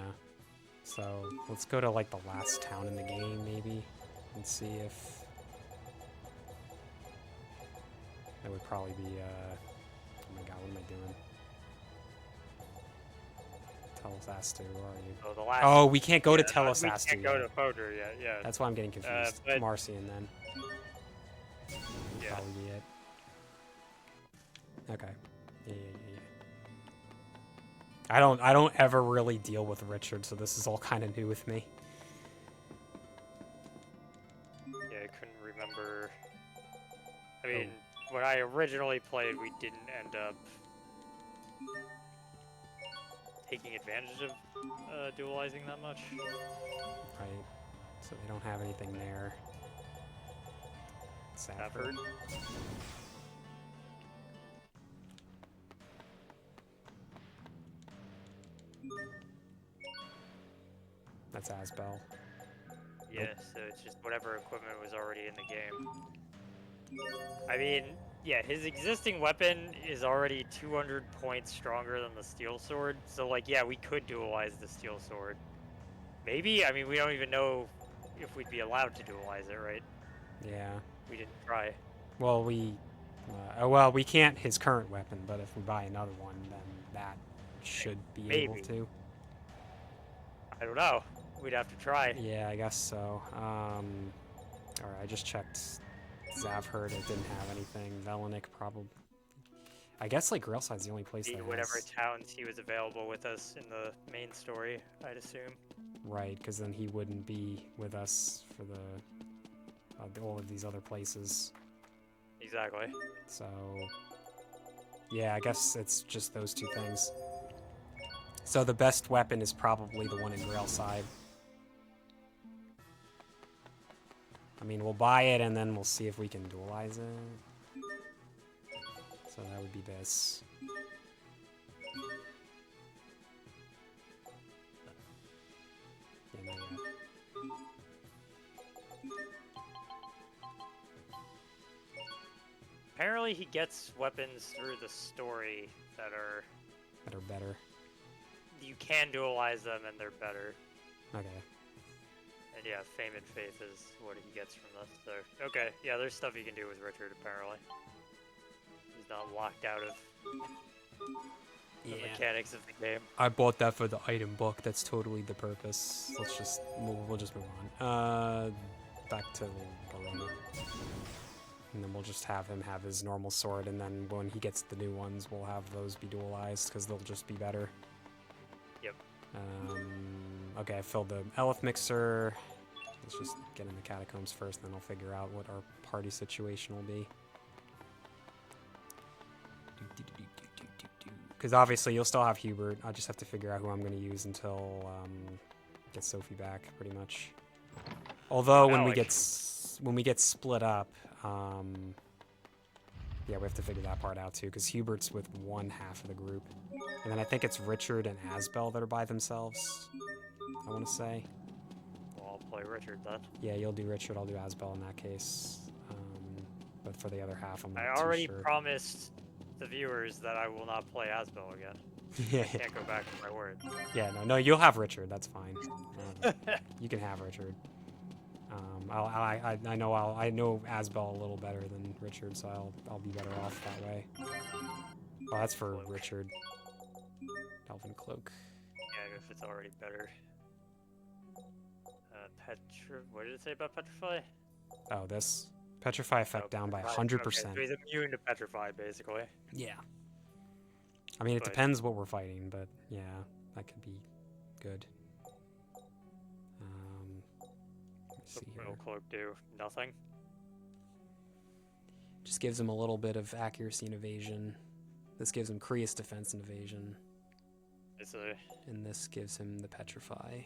So let's go to like the last town in the game, maybe, and see if that would probably be. Oh my god, what am I doing? Telesastu, where are you? So the last, oh, we can't go to We Telesastu can't go to Fodor yet. Yeah. That's why I'm getting confused. but- Marcian then. Yeah. Probably be it. Okay. Yeah. I don't ever really deal with Richard, so this is all kind of new with me. Yeah, I couldn't remember. I mean, when I originally played, we didn't end up taking advantage of dualizing that much. Right. So they don't have anything there. Safford. That's Asbel. Yeah, so it's just whatever equipment was already in the game. I mean, yeah, his existing weapon is already 200 points stronger than the steel sword. So, like, yeah, we could dualize the steel sword. Maybe? I mean, we don't even know if we'd be allowed to dualize it, right? Yeah. We didn't try. Well, we can't his current weapon, but if we buy another one, then that should be able to. I don't know. We'd have to try. Yeah, I guess so. Alright, I just checked Zavherd. It didn't have anything. Velenik probably. I guess like Grailside's the only place that Whatever has. towns he was available with us in the main story, I'd assume. Right, because then he wouldn't be with us for the all of these other places. Exactly. So, yeah, I guess it's just those two things. So the best weapon is probably the one in Grailside. I mean, we'll buy it and then we'll see if we can dualize it. So that would be this. Yeah, not yet. Apparently he gets weapons through the story that are better. You can dualize them and they're better. Okay. And yeah, Fame and Faith is what he gets from this. So okay, yeah, there's stuff you can do with Richard apparently. He's not locked out of the mechanics of the game. I bought that for the item book. That's totally the purpose. We'll just move on. Back to Verona. And then we'll just have him have his normal sword, and then when he gets the new ones, we'll have those be dualized, because they'll just be better. Yep. Okay, I filled the Elf Mixer. Let's just get in the catacombs first, then I'll figure out what our party situation will be. Because obviously you'll still have Hubert. I just have to figure out who I'm going to use until get Sophie back, pretty much. Although when we get split up, yeah, we have to figure that part out too, because Hubert's with one half of the group, and then I think it's Richard and Asbel that are by themselves. I want to say. Well, I'll play Richard then. Yeah, you'll do Richard. I'll do Asbel in that case. But for the other half, I'm not I too already sure. promised the viewers that I will not play Asbel again. Yeah. I can't go back to my word. Yeah, no, you'll have Richard. That's fine. You can have Richard. I know Asbel a little better than Richard, so I'll be better off that way. Oh, that's for Richard. Elven Cloak. Yeah, if it's already better. What did it say about Petrify? Oh, this Petrify effect down by 100%. Okay, so he's immune to Petrify, basically. Yeah. I mean, it depends what we're fighting, but yeah, that could be good. Let's see here. Will Cloak do nothing? Just gives him a little bit of accuracy and evasion. This gives him Creus defense and evasion. And this gives him the Petrify.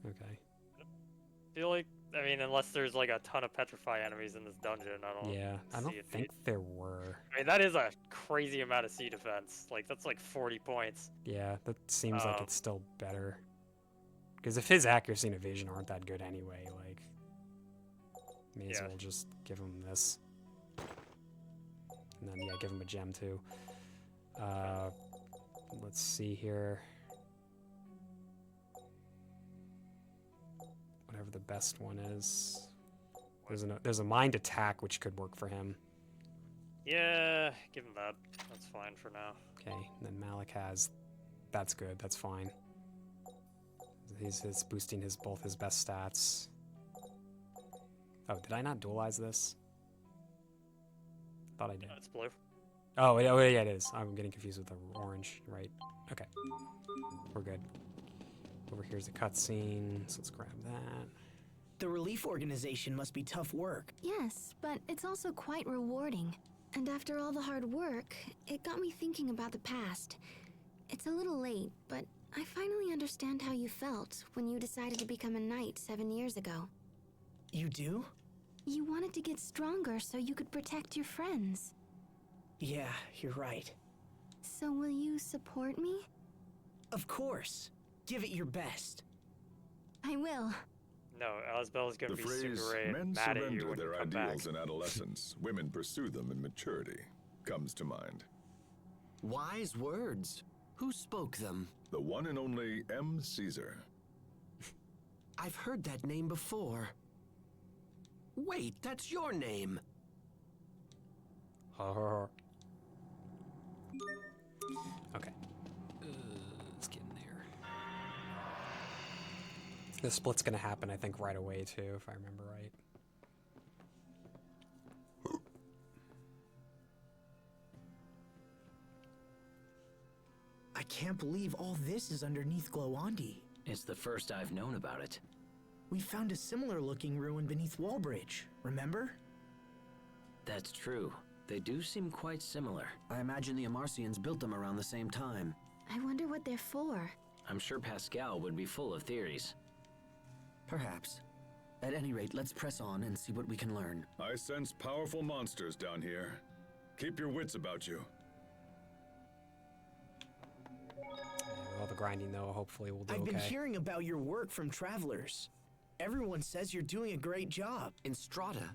Okay. I feel like, I mean, unless there's like a ton of Petrify enemies in this dungeon, I don't think there were. I mean, that is a crazy amount of C defense. Like, that's like 40 points. Yeah, that seems like it's still better. Because if his accuracy and evasion aren't that good anyway, like, may as well just give him this. And then, yeah, give him a gem too. Let's see here. Whatever the best one is. There's a mind attack which could work for him. Yeah, give him that. That's fine for now. Okay, and then Malik has. That's good. That's fine. He's boosting both his best stats. Oh, did I not dualize this? Thought I did. It's blue. Oh, yeah, it is. I'm getting confused with the orange. Right. Okay. We're good. Over here's a cutscene, so let's grab that. The relief organization must be tough work. Yes, but it's also quite rewarding. And after all the hard work, it got me thinking about the past. It's a little late, but I finally understand how you felt when you decided to become a knight 7 years ago. You do? You wanted to get stronger so you could protect your friends. Yeah, you're right. So will you support me? Of course. Give it your best. I will. No, Asbel is gonna The be phrase, super and men mad at you surrender when you their come back. ideals in adolescence, women pursue them in maturity, comes to mind. Wise words. Who spoke them? The one and only M. Caesar. I've heard that name before. Wait, that's your name. Okay. Let's get in there. The split's gonna happen, I think, right away, too, if I remember right. I can't believe all this is underneath Glowandi. It's the first I've known about it. We found a similar looking ruin beneath Wallbridge, remember? That's true. They do seem quite similar. I imagine the Amarcians built them around the same time. I wonder what they're for. I'm sure Pascal would be full of theories. Perhaps. At any rate, let's press on and see what we can learn. I sense powerful monsters down here. Keep your wits about you. With all the grinding, though, hopefully we'll do I've okay. been hearing about your work from travelers. Everyone says you're doing a great job. In Strata,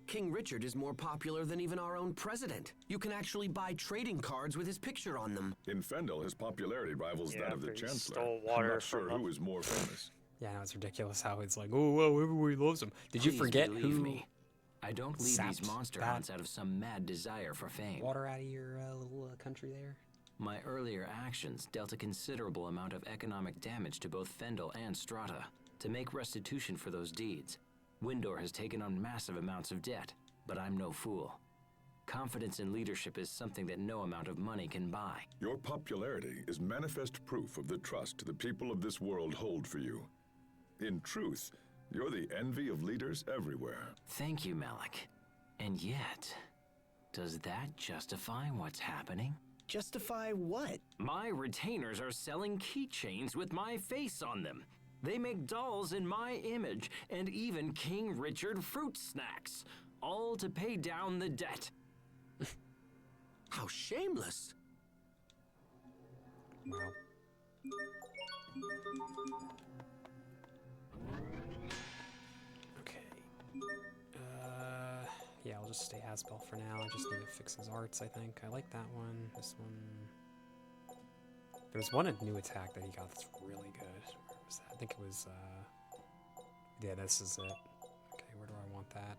King Richard is more popular than even our own president. You can actually buy trading cards with his picture on them. In Fendel, his popularity rivals Yeah, that of the after he Chancellor. stole I'm water not sure from who him. is more famous. Yeah, no, it's ridiculous how it's like, oh, well, everybody loves him. Did you Please forget believe who me. I don't lead sapped these monster that hunts out of some mad desire for fame. water out of your little country there? My earlier actions dealt a considerable amount of economic damage to both Fendel and Strata. To make restitution for those deeds, Windor has taken on massive amounts of debt, but I'm no fool. Confidence in leadership is something that no amount of money can buy. Your popularity is manifest proof of the trust the people of this world hold for you. In truth, you're the envy of leaders everywhere. Thank you, Malik. And yet, does that justify what's happening? Justify what? My retainers are selling keychains with my face on them. They make dolls in my image, and even King Richard fruit snacks, all to pay down the debt. How shameless! Wow. Okay. Yeah, I'll just stay Asbel for now. I just need to fix his arts, I think. I like that one. This one. There was one new attack that he got that's really good. Where was that? I think it was, yeah, this is it. Okay, where do I want that?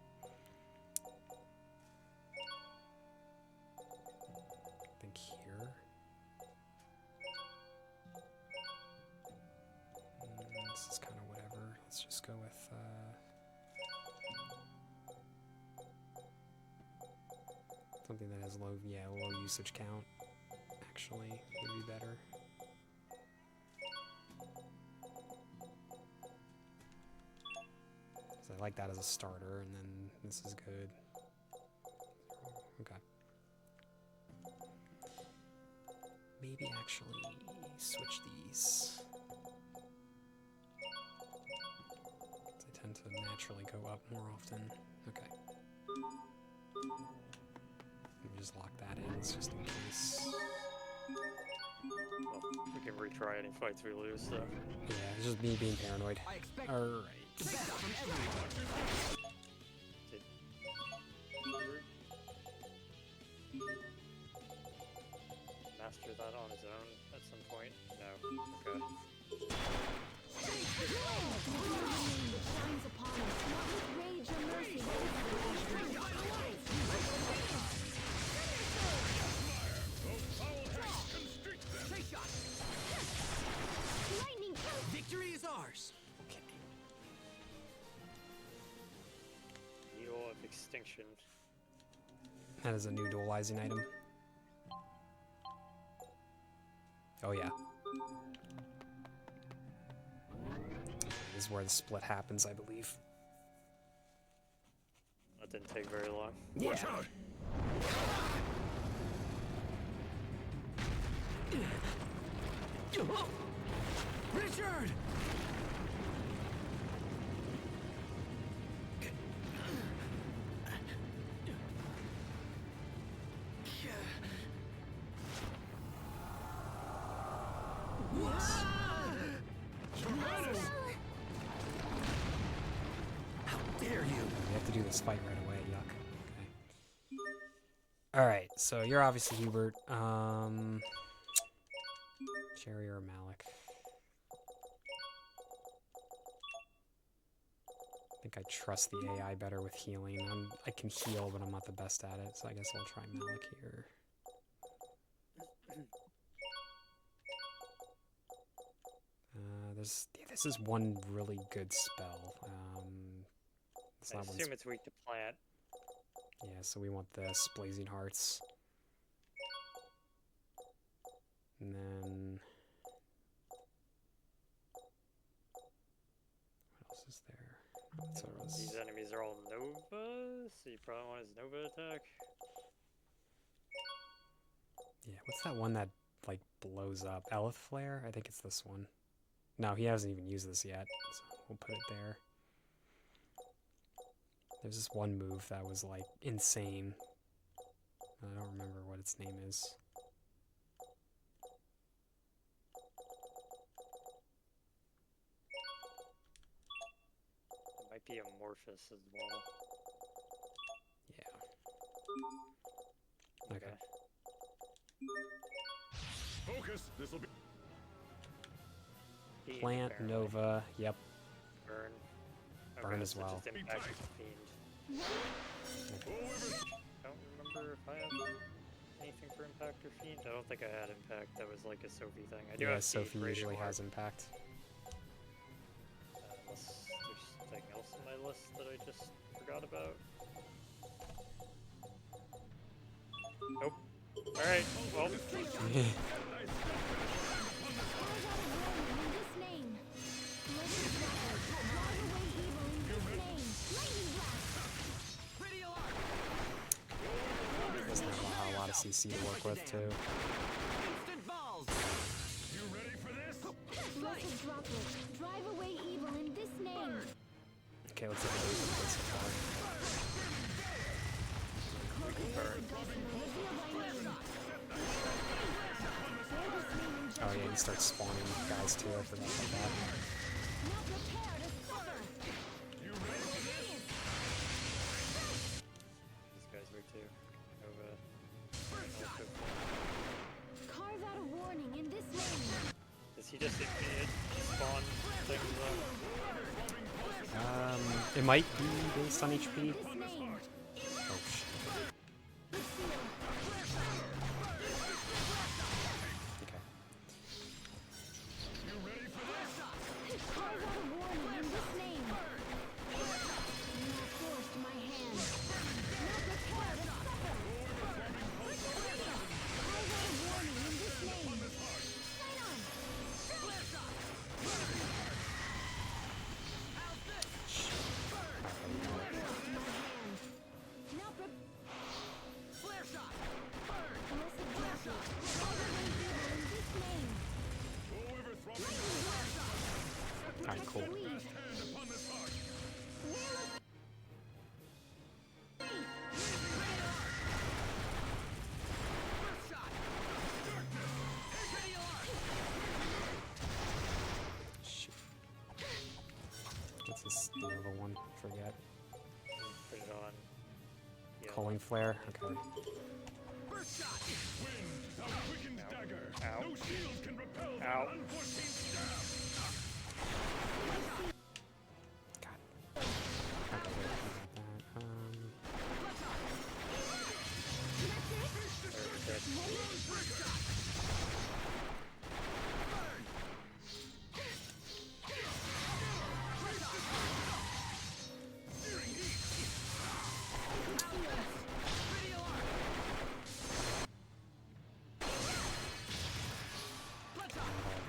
I think here. This is kind of whatever. Let's just go with, something that has low usage count, actually, would be better. So I like that as a starter, and then this is good. Okay. Maybe actually switch these. I tend to naturally go up more often. Okay. Let me just lock that in, it's just in case. Well, we can retry any fights we lose, so. Yeah, it's just me being paranoid. Alright. Master that on his own at some point? No. Okay. Victory is ours! Needle of Extinction. That is a new dualizing item. Oh yeah. This is where the split happens, I believe. That didn't take very long. Watch out! Richard! boss fight right away. Yuck. Okay. Alright, so you're obviously Hubert. Cherry or Malik? I think I trust the AI better with healing. I can heal, but I'm not the best at it, so I guess I'll try Malik here. This is one really good spell. I assume it's weak to plant. Yeah, so we want this, Blazing Hearts. And then... what else is there? These enemies are all Nova, so you probably want his Nova attack. Yeah, what's that one that, like, blows up? Elith Flare? I think it's this one. No, he hasn't even used this yet, so we'll put it there. There's this one move that was, like, insane. I don't remember what its name is. It might be Amorphous as well. Yeah. Okay. Focus. This will be. Plant, Nova, yep. Burn. Burn as so well. Just impact Fiend. Don't remember if I have anything for Impact or Fiend. I don't think I had Impact. That was like a Sophie thing. I do have Sophie Fiend usually Radar. has Impact. Unless there's something else on my list that I just forgot about. Nope. Alright, well. Doesn't have a lot of CC to work with, too. Okay, let's see if we can so far. Oh yeah, he starts spawning guys too, I forgot about that. These guys were too. Nova. Carve out a warning in this lane. Does he just spawn things It might be based on HP. Oh shit. Okay. Carve out a warning in this lane. You have forced my hand. Now prepare to suffer. Carve out a warning in this lane. Fight on. Alright, cool. Shoot. What's this Nova one? Forget. Put it on. Yeah. Culling Flare? Okay. Ow. Ow.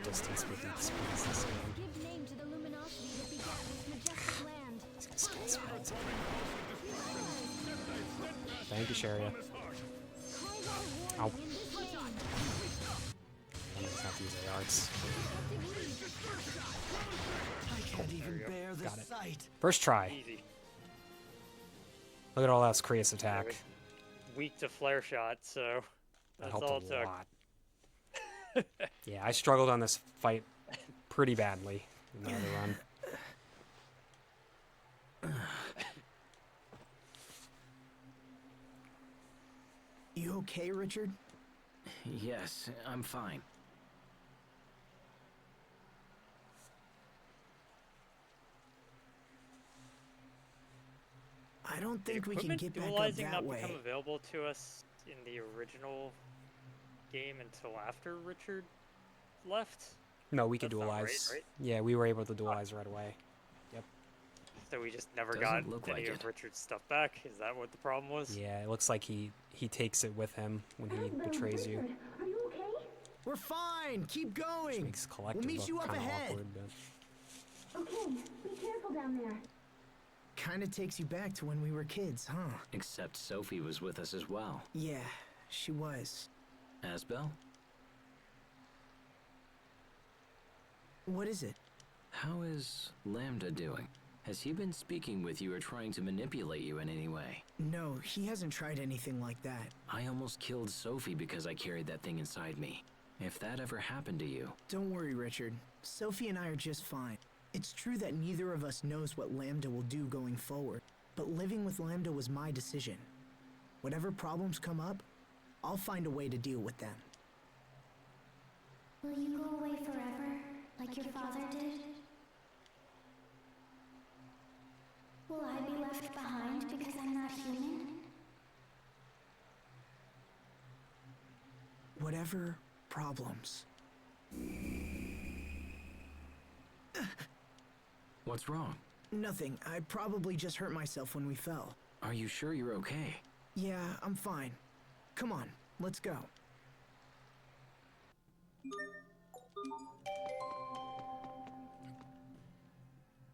Distance with the speeds this game. Give name to the luminosity that begat this majestic land. Thank you, Sharia. Ow. I just have to use ARs. I can't even bear the Got it. sight. First try. Easy. Look at all that Kriya's attack. Weak to flare shot, so That that's helped all a it took. lot. Yeah, I struggled on this fight pretty badly in the other run. You okay, Richard? Yes, I'm fine. I don't Did think we can equipment get back up dualizing that not way. become available to us in the original game until after Richard left? No, we could That's not right, dualize. right? Yeah, we were able to dualize right away. Yep. So we just never Doesn't got look any like of it. Richard's stuff back? Is that what the problem was? Yeah, it looks like he takes it with him when he betrays you. Are you okay? We're fine. Keep Which going. makes collector We'll meet look you up kind of ahead. awkward, but Okay, be careful down there. Kinda takes you back to when we were kids, huh? Except Sophie was with us as well. Yeah, she was. Asbel? What is it? How is Lambda doing? Has he been speaking with you or trying to manipulate you in any way? No, he hasn't tried anything like that. I almost killed Sophie because I carried that thing inside me. If that ever happened to you... Don't worry, Richard. Sophie and I are just fine. It's true that neither of us knows what Lambda will do going forward, but living with Lambda was my decision. Whatever problems come up, I'll find a way to deal with them. Will you go away forever, like your father did? Will I be left behind because I'm not human? Whatever problems. What's wrong? Nothing. I probably just hurt myself when we fell. Are you sure you're okay? Yeah, I'm fine. Come on, let's go.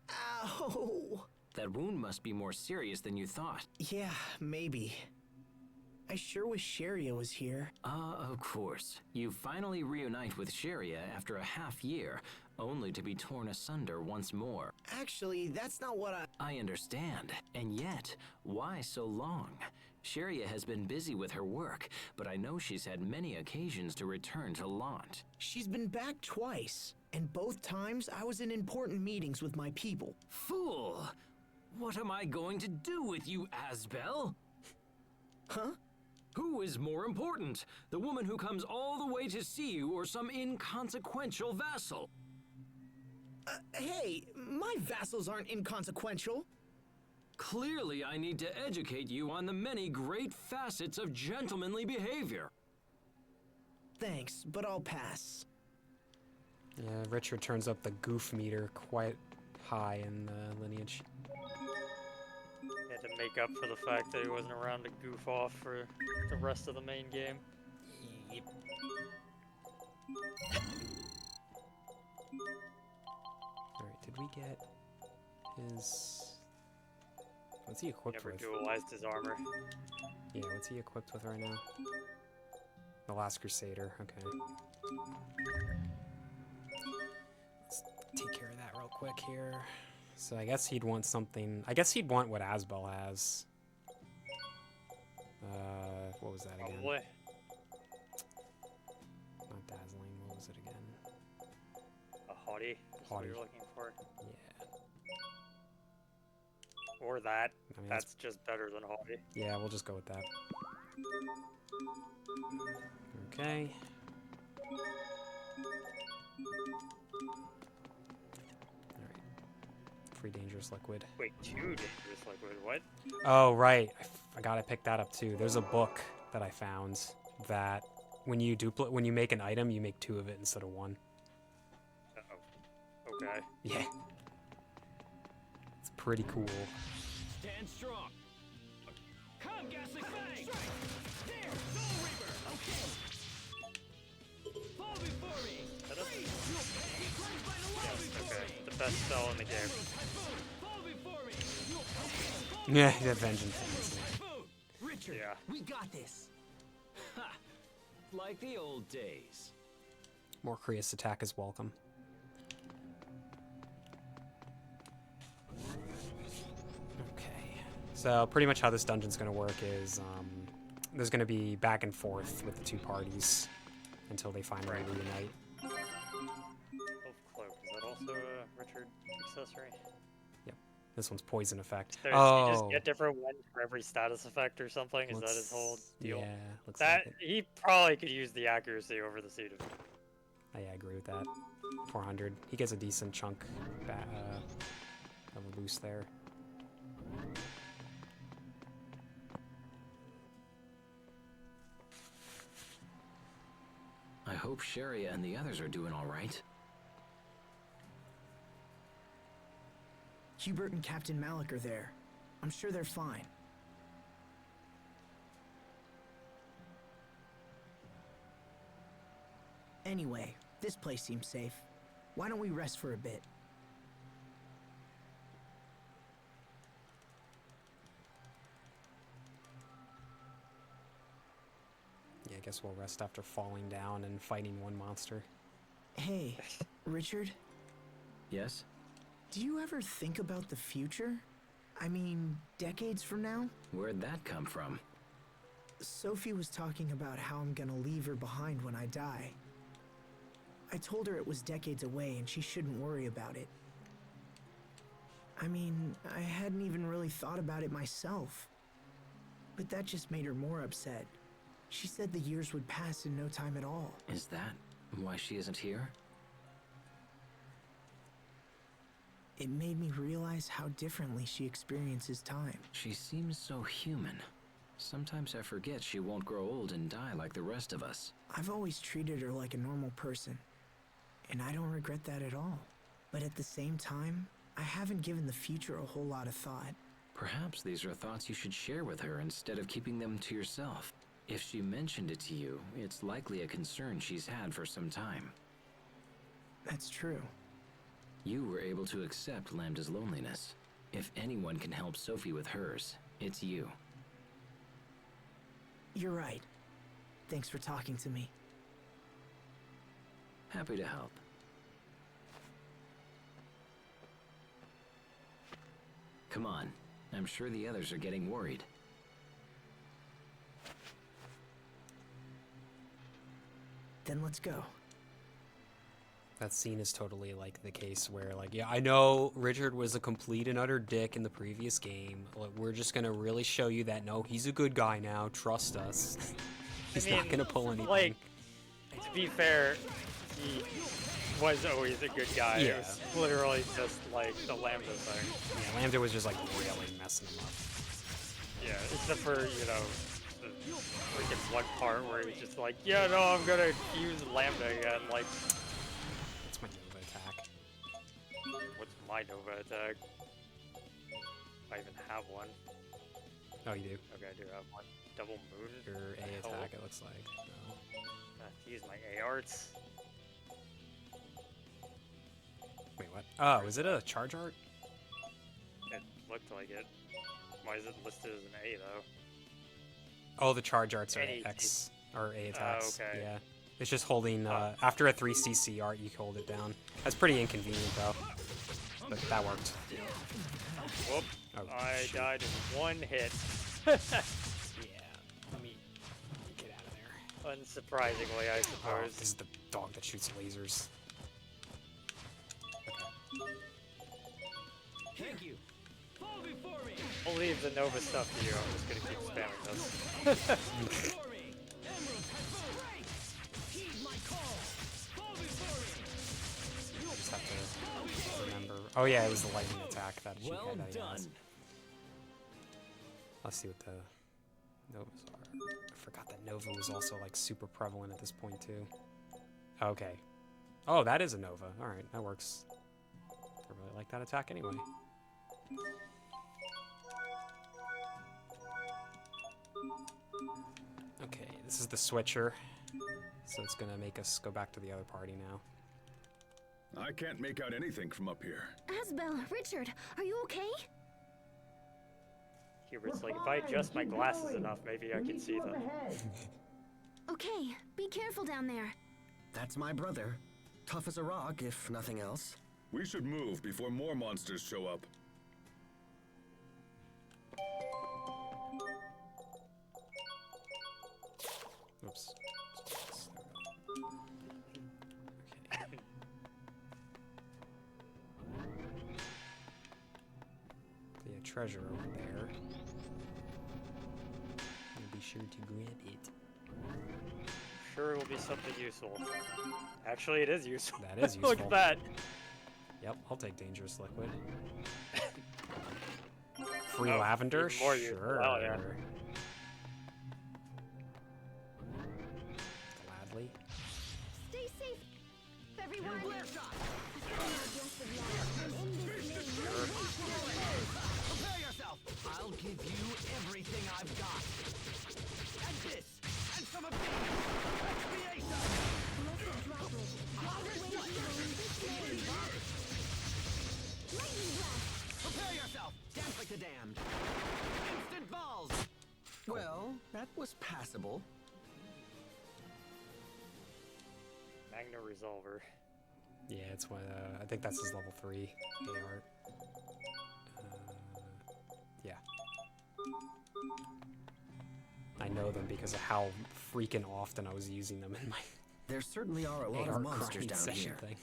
Ow! That wound must be more serious than you thought. Yeah, maybe. I sure wish Sharia was here. Of course. You finally reunite with Sharia after a half year, only to be torn asunder once more. Actually, that's not what I understand. And yet, why so long? Sharia has been busy with her work, but I know she's had many occasions to return to Lant. She's been back twice, and both times I was in important meetings with my people. Fool! What am I going to do with you, Asbel? Huh? Who is more important? The woman who comes all the way to see you or some inconsequential vassal? Hey, my vassals aren't inconsequential. Clearly, I need to educate you on the many great facets of gentlemanly behavior. Thanks, but I'll pass. yeah, Richard turns up the goof meter quite high in the Lineage. Had to make up for the fact that he wasn't around to goof off for the rest of the main game. Yep. Alright, did we get his... What's he equipped Never with? dualized his armor. Yeah, what's he equipped with right now? The Last Crusader, okay. Let's take care of that real quick here. So I guess he'd want something... I guess he'd want what Asbel has. What was that again? Probably. Not dazzling, what was it again? A haughty. That's what Haughty. you're looking for. Yeah. Or that. I mean, That's just better than haughty. yeah, we'll just go with that. Okay. Alright. Free dangerous liquid. Wait, 2 dangerous liquid. What? Oh, right. I gotta pick that up too. There's a book that I found that when you when you make an item, you make 2 of it instead of 1. Uh-oh. Okay. Yeah. It's pretty cool. Stand strong. Come, Ghastly Fang! There, Soul Reaper. Okay. Fall before me. That doesn't... Freeze. You'll pay. Be cleansed by the law Yes, before okay. me. The best spell in the game. Typhoon. Fall before me. You'll pay. Fall Yeah, before that me. vengeance. Typhoon. Richard, Yeah. we got this. Ha! Like the old days. More Krius attack is welcome. Okay. So pretty much how this dungeon's gonna work is there's gonna be back and forth with the 2 parties until they finally reunite. Wolf Cloak. Is that also a Richard accessory? Yep. This one's poison effect. So Oh, you just get different ones for every status effect or something? Is that his whole deal? Yeah, looks That like it. he probably could use the accuracy over the speed of. Oh, yeah, I agree with that. 400. He gets a decent chunk of a boost there. I hope Sharia and the others are doing all right. Hubert and Captain Malik are there. I'm sure they're fine. Anyway, this place seems safe. Why don't we rest for a bit? Yeah, I guess we'll rest after falling down and fighting one monster. Hey, Richard, Yes? do you ever think about the future? I mean, decades from now? Where'd that come from? Sophie was talking about how I'm gonna leave her behind when I die. I told her it was decades away and she shouldn't worry about it. I mean, I hadn't even really thought about it myself. But that just made her more upset. She said the years would pass in no time at all. Is that why she isn't here? It made me realize how differently she experiences time. She seems so human. Sometimes I forget she won't grow old and die like the rest of us. I've always treated her like a normal person, and I don't regret that at all. But at the same time, I haven't given the future a whole lot of thought. Perhaps these are thoughts you should share with her instead of keeping them to yourself. If she mentioned it to you, it's likely a concern she's had for some time. That's true. You were able to accept Lambda's loneliness. If anyone can help Sophie with hers, it's you. You're right. Thanks for talking to me. Happy to help. Come on. I'm sure the others are getting worried. Then let's go. That scene is totally like the case where, like, yeah, I know Richard was a complete and utter dick in the previous game. Like, we're just gonna really show you that no, he's a good guy now. Trust us. He's not gonna pull anything. Like, to be fair, he was always a good guy. Yeah. It was literally just like the Lambda thing. Yeah, Lambda was just like really messing him up. Yeah, except for, you know, the freaking one part where he's just like, yeah, no, I'm gonna use Lambda again. Like, That's my Nova attack. what's my Nova attack? If I even have one. Oh, you do. Okay, I do have one. Double Moon. Your A The hell? attack, it looks like. No. I have to use my A arts. Wait, what? Oh, is it a charge art? It looked like it. Why is it listed as an A though? Oh, the charge arts are Any X or A attacks. okay. Yeah. It's just holding, after a 3cc art, you hold it down. That's pretty inconvenient, though. But that worked. Whoop. Oh, I shoot. died in one hit. Yeah. Let me get out of there. Unsurprisingly, I Oh, suppose. this is the dog that shoots lasers. Thank you. Fall before me. I'll leave the Nova stuff to you. I'm just gonna keep spamming this. Before me. Emerald strike. Heed my call. Fall before me. Just have to remember. Oh, yeah, it was the lightning attack that she Well had. I done. guess. Let's see what the Novas are. I forgot that Nova was also, like, super prevalent at this point, too. Okay. Oh, that is a Nova. Alright, that works. I really like that attack anyway. Okay, this is the switcher. So it's gonna make us go back to the other party now. I can't make out anything from up here. Asbel, Richard, are you okay? Hubert's like, if I adjust my glasses enough, maybe I can see them. Okay, be careful down there. That's my brother. Tough as a rock, if nothing else. We should move before more monsters show up. Oops. Okay. treasure over there. I'll be sure to grab it. Sure, it will be something useful. Actually, it is useful. That is useful. Look at that. Yep, I'll take dangerous liquid. Free lavender? Even more useful. Sure. Oh, yeah. Gladly. Stay safe, everyone. Prepare yourself. I'll give you everything I've got. And this, and some of these. Expiation. Prepare yourself. Dance like the damned. Instant balls. Well, that was passable. Magna Resolver. Yeah, it's one. I think that's his level 3 AR. Yeah. I know them because of how freaking often I was using them in my There certainly are a lot AR of monsters grind down session here. thing.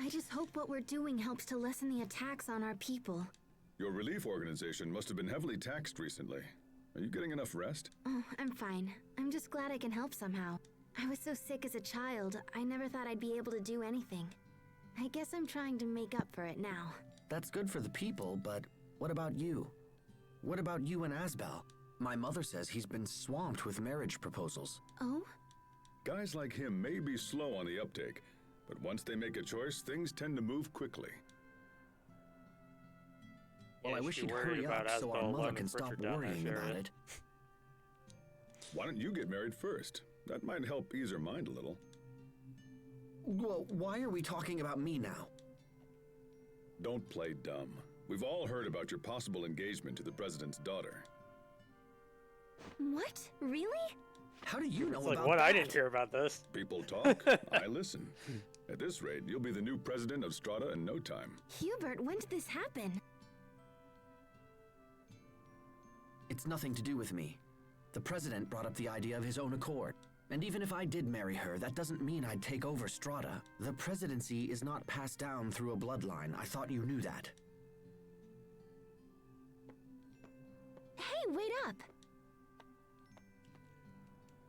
I just hope what we're doing helps to lessen the attacks on our people. Your relief organization must have been heavily taxed recently. Are you getting enough rest? Oh, I'm fine. I'm just glad I can help somehow. I was so sick as a child, I never thought I'd be able to do anything. I guess I'm trying to make up for it now. That's good for the people, but what about you? What about you and Asbel? My mother says he's been swamped with marriage proposals. Oh? Guys like him may be slow on the uptake, but once they make a choice, things tend to move quickly. Well, I wish he'd hurry up so our mother can stop worrying about it. Why don't you get married first? That might help ease her mind a little. Well, why are we talking about me now? Don't play dumb. We've all heard about your possible engagement to the president's daughter. What? Really? How do you know It's like, about what? that? I didn't hear about this. People talk, I listen. At this rate, you'll be the new president of Strata in no time. Hubert, when did this happen? It's nothing to do with me. The president brought up the idea of his own accord. And even if I did marry her, that doesn't mean I'd take over Strata. The presidency is not passed down through a bloodline. I thought you knew that. Hey, wait up!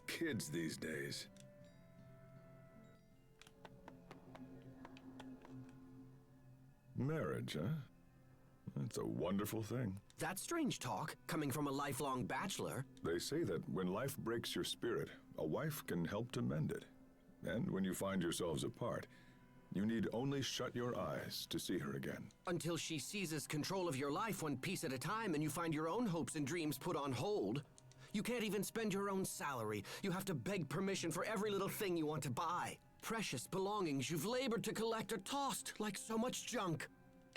Kids these days. Marriage, huh? That's a wonderful thing. That's strange talk, coming from a lifelong bachelor. They say that when life breaks your spirit, a wife can help to mend it. And when you find yourselves apart, you need only shut your eyes to see her again. Until she seizes control of your life one piece at a time and you find your own hopes and dreams put on hold. You can't even spend your own salary. You have to beg permission for every little thing you want to buy. Precious belongings you've labored to collect are tossed like so much junk.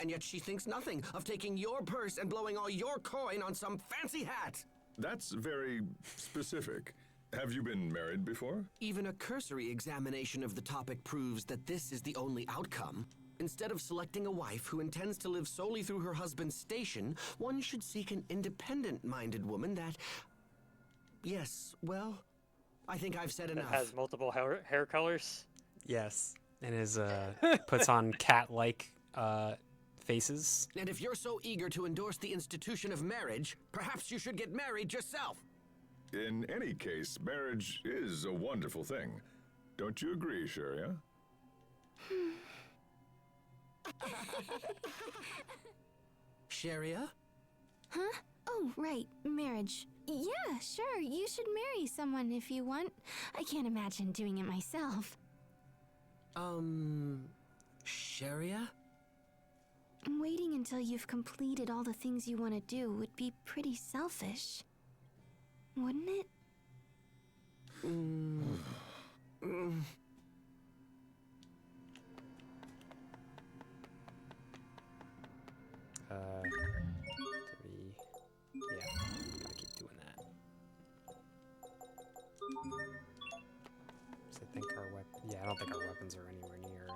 And yet she thinks nothing of taking your purse and blowing all your coin on some fancy hat. That's very specific. Have you been married before? Even a cursory examination of the topic proves that this is the only outcome. Instead of selecting a wife who intends to live solely through her husband's station, one should seek an independent-minded woman that... Yes, well, I think I've said enough. It has multiple hair colors. Yes, and his puts on cat-like faces. And if you're so eager to endorse the institution of marriage, perhaps you should get married yourself. In any case, marriage is a wonderful thing. Don't you agree, Sharia? Sharia? Huh? Oh, right, marriage. Yeah, sure, you should marry someone if you want. I can't imagine doing it myself. Sharia? Waiting until you've completed all the things you want to do would be pretty selfish. Wouldn't it? Yeah, I'm gonna keep doing that. So I think our yeah, I don't think our weapons are anywhere near,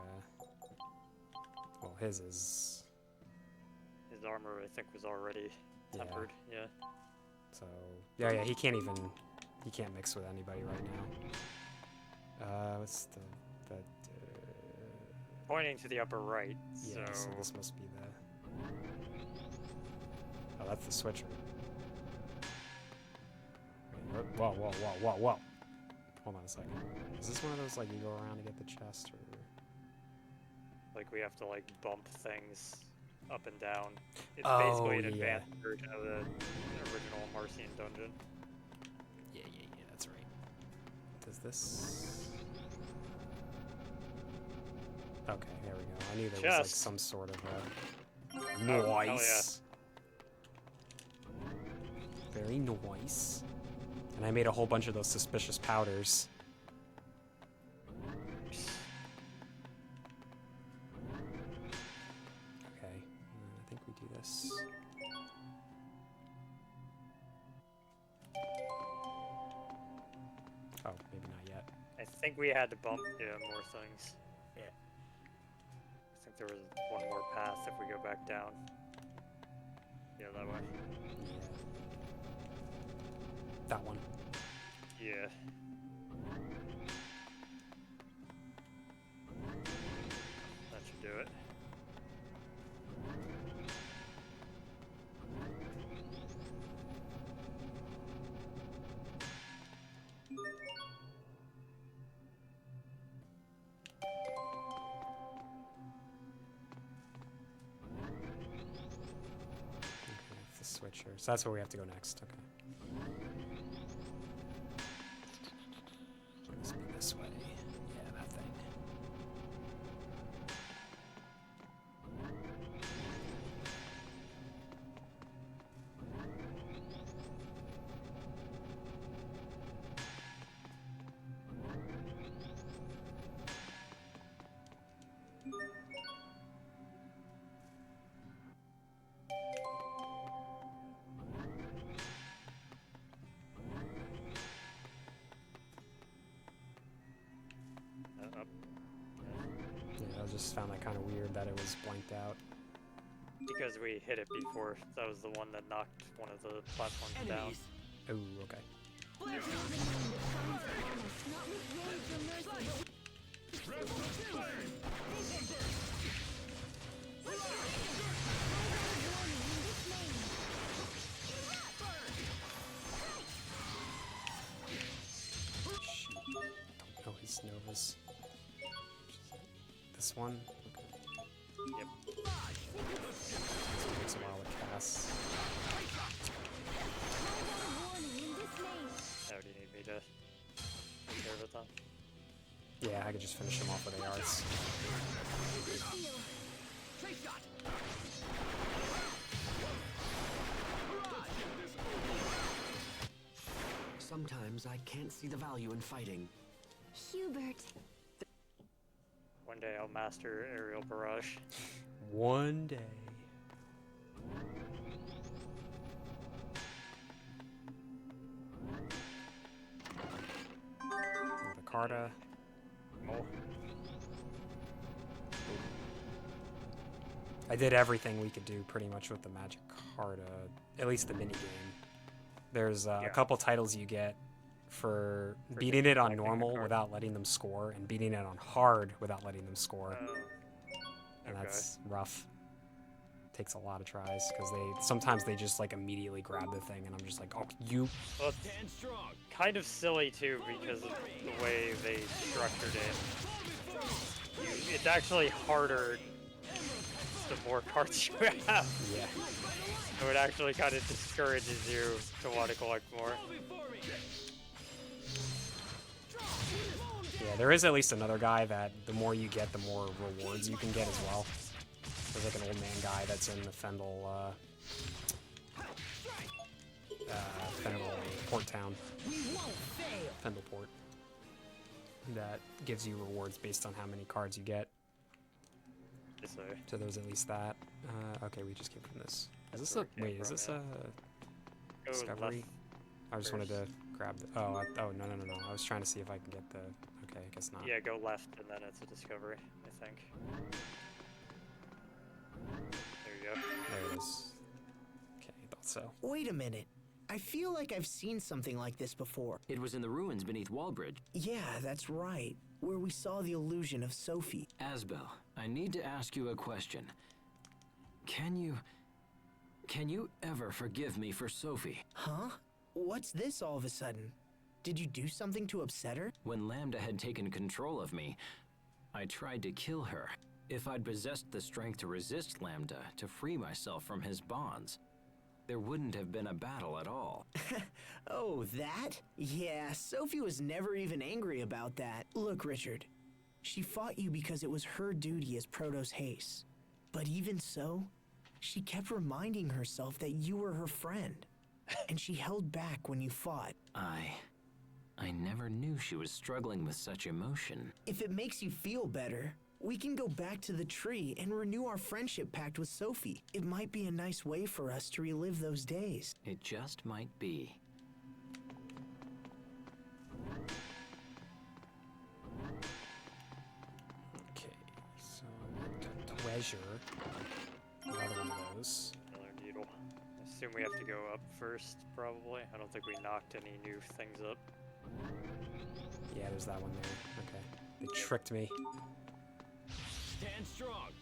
well, his is... His armor, I think, was already tempered, yeah. So, yeah, he can't mix with anybody right now. What's that, Pointing to the upper right, yeah, so so... this must be the... Oh, that's the switcher. Wait, whoa, whoa, whoa, whoa, whoa. Hold on a second. Is this one of those, like, you go around to get the chest, or...? Like, we have to, like, bump things up and down. It's Oh, basically an yeah. advanced version of the original Marcian dungeon. Yeah, that's right. Does this... Okay, there we go. I knew there was, like, Chest. some sort of a... Oh, hell Nice. Very nice. And I made a whole bunch of those suspicious powders. Okay, I think we do this. Oh, maybe not yet. I think we had to bump, more things. Yeah. I think there was one more path if we go back down. Yeah, that way. That one. Yeah. That should do it. Okay, it's the switcher. So that's where we have to go next. Okay. Must be this way. Yeah, that thing. Up. Yeah, I just found that kind of weird that it was blanked out. Because we hit it before. That was the one that knocked one of the platforms down. Oh, okay. Oh, his Novas. This one? Okay. Yep. This one takes a while to cast. How do you need me to take care of it then? Yeah, I could just finish him off with ARs. Sometimes I can't see the value in fighting. Hubert. One day I'll master aerial barrage. One day. The Carta. Oh. I did everything we could do pretty much with the Magic Carta, at least the minigame. There's a couple titles you get for beating it on normal without letting them score, and beating it on hard without letting them score. And that's rough. Takes a lot of tries, because sometimes they just like immediately grab the thing, and I'm just like, oh, you. Well, it's kind of silly too, because of the way they structured it. It's actually harder the more cards you have. Yeah. So it actually kind of discourages you to want to collect more. Yeah, there is at least another guy that the more you get, the more rewards you can get as well. There's like an old man guy that's in the Fendel Port Town. Fendel Port. That gives you rewards based on how many cards you get. So there's at least that. Okay, we just came from this. Is this a wait? Is this a discovery? I just wanted to grab the. Oh, oh no. I was trying to see if I can get the. Okay, I guess not. Yeah, go left and then it's a discovery, I think. There you go. There it is. Okay, I thought so. Wait a minute. I feel like I've seen something like this before. It was in the ruins beneath Wallbridge. Yeah, that's right. Where we saw the illusion of Sophie. Asbel, I need to ask you a question. Can Can you ever forgive me for Sophie? Huh? What's this all of a sudden? Did you do something to upset her? When Lambda had taken control of me, I tried to kill her. If I'd possessed the strength to resist Lambda, to free myself from his bonds, there wouldn't have been a battle at all. Oh, that? Yeah, Sophie was never even angry about that. Look, Richard, she fought you because it was her duty as Protos Haste. But even so, she kept reminding herself that you were her friend. And she held back when you fought. I never knew she was struggling with such emotion. If it makes you feel better, we can go back to the tree and renew our friendship pact with Sophie. It might be a nice way for us to relive those days. It just might be. Okay, so treasure. Another one of those. Another needle. I assume we have to go up first, probably. I don't think we knocked any new things up. Yeah, there's that one there. Okay. They tricked me. Stand strong.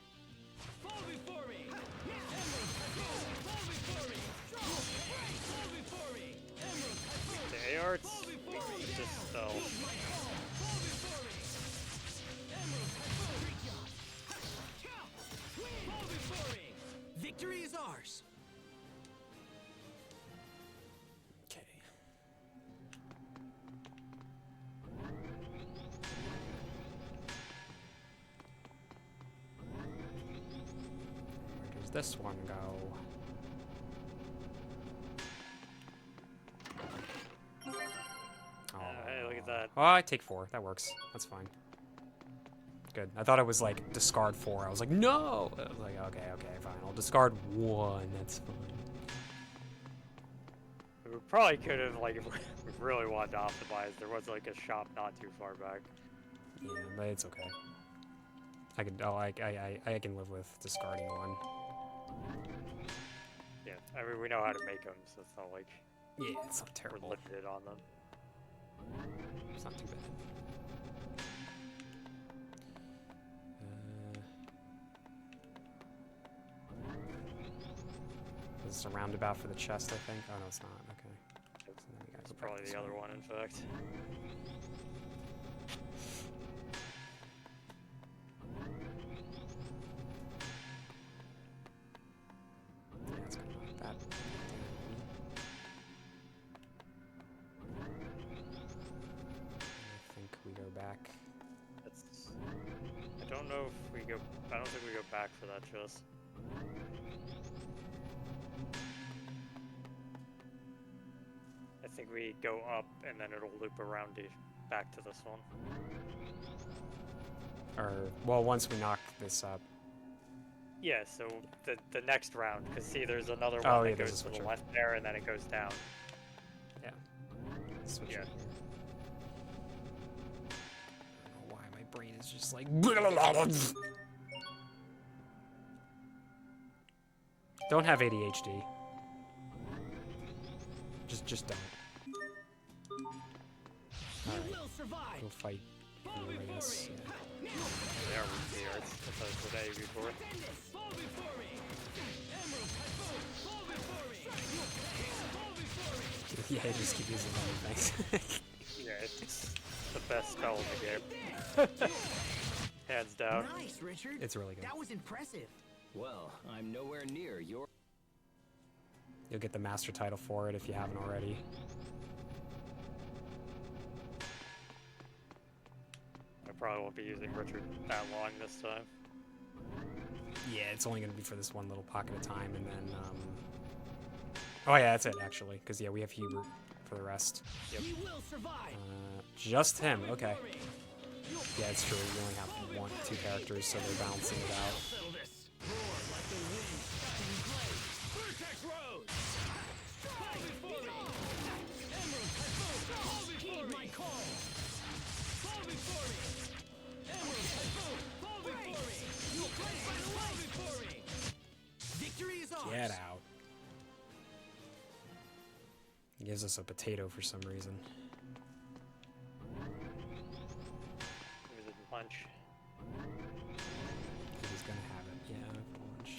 Fall before me. Emerald Typhoon. Fall before me. Fall before me. Emerald Typhoon. The ARts Fall before me. dispel. Fall before me. Emerald Typhoon. Fall before me. Victory is ours. Okay. Where does this one go? Oh. Hey, look at that. Oh, I take 4. That works. That's fine. Good. I thought it was like discard 4. I was like, no! I was like, okay, fine. I'll discard 1. That's fine. We probably could have, like, if we really wanted to optimize, there was like a shop not too far back. Yeah, but it's okay. I can live with discarding 1. Yeah, I mean, we know how to make them, so it's not like Yeah, it's not we're terrible. limited on them. It's not too bad. This is a roundabout for the chest, I think. Oh no, it's not. Okay. So then we gotta That's go back probably this the way. other one, in fact. Yeah, it's gonna knock that down. I think we go back. That's. I don't know if we go. I don't think we go back for that chest. I think we go up and then it'll loop around back to this one. Or, well, once we knock this up. Yeah, so the next round, because see, there's another Oh, one yeah, that there's a goes to the switcher. left there, and then it goes down. Yeah. Switch Yeah. it here. I don't know why my brain is just like. Don't have ADHD. Just don't. Alright. Will survive. Go fight here, I guess. Yeah. There we see it. That's what I said before. Fall before me. Emerald Typhoon. Fall before me. Fall before me. Yeah, just keep using that. Thanks. Yeah, it's the best spell in the game. Hands down. Nice, Richard. It's really good. That was impressive. Well, I'm nowhere near your... You'll get the master title for it if you haven't already. I probably won't be using Richard that long this time. Yeah, it's only going to be for this one little pocket of time, and then, oh yeah, that's it, actually, because, yeah, we have Hubert for the rest. Yep. We will survive. Just him, okay. Yeah, it's true, we only have 2 characters, so they're balancing it out. Settle this. Roar like the wind cutting blade. Vertex Rose. Fall before me. Emerald Typhoon. Fall before me. My call. Fall before me. Emerald Typhoon. Fall before me. You'll play by the way before me. Victory is ours. Get out. He gives us a potato for some reason. It was a lunch. He was gonna have it, yeah, for lunch.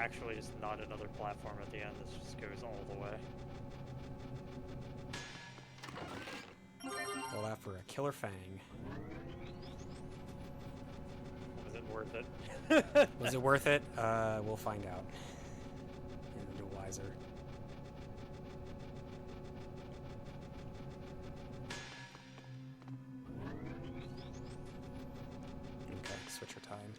actually just not another platform at the end. This just goes all the way. All that for a killer fang. Was it worth it? Was it worth it? We'll find out. And do wiser. Okay, switch your time.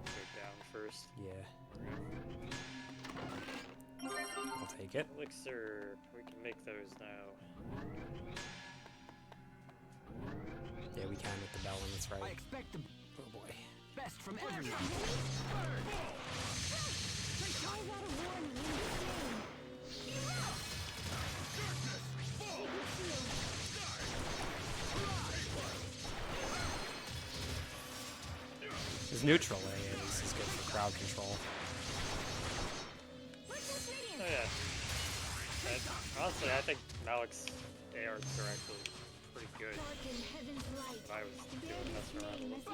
Go down first. Yeah. I'll take it. Elixir. We can make those now. Yeah, we can with the bell, and that's I right. expect the Oh boy. best from everyone. His neutral A is good for crowd control. Oh yeah. Honestly, I think Malik's ARs are actually pretty good. But I was doing messing around a little bit.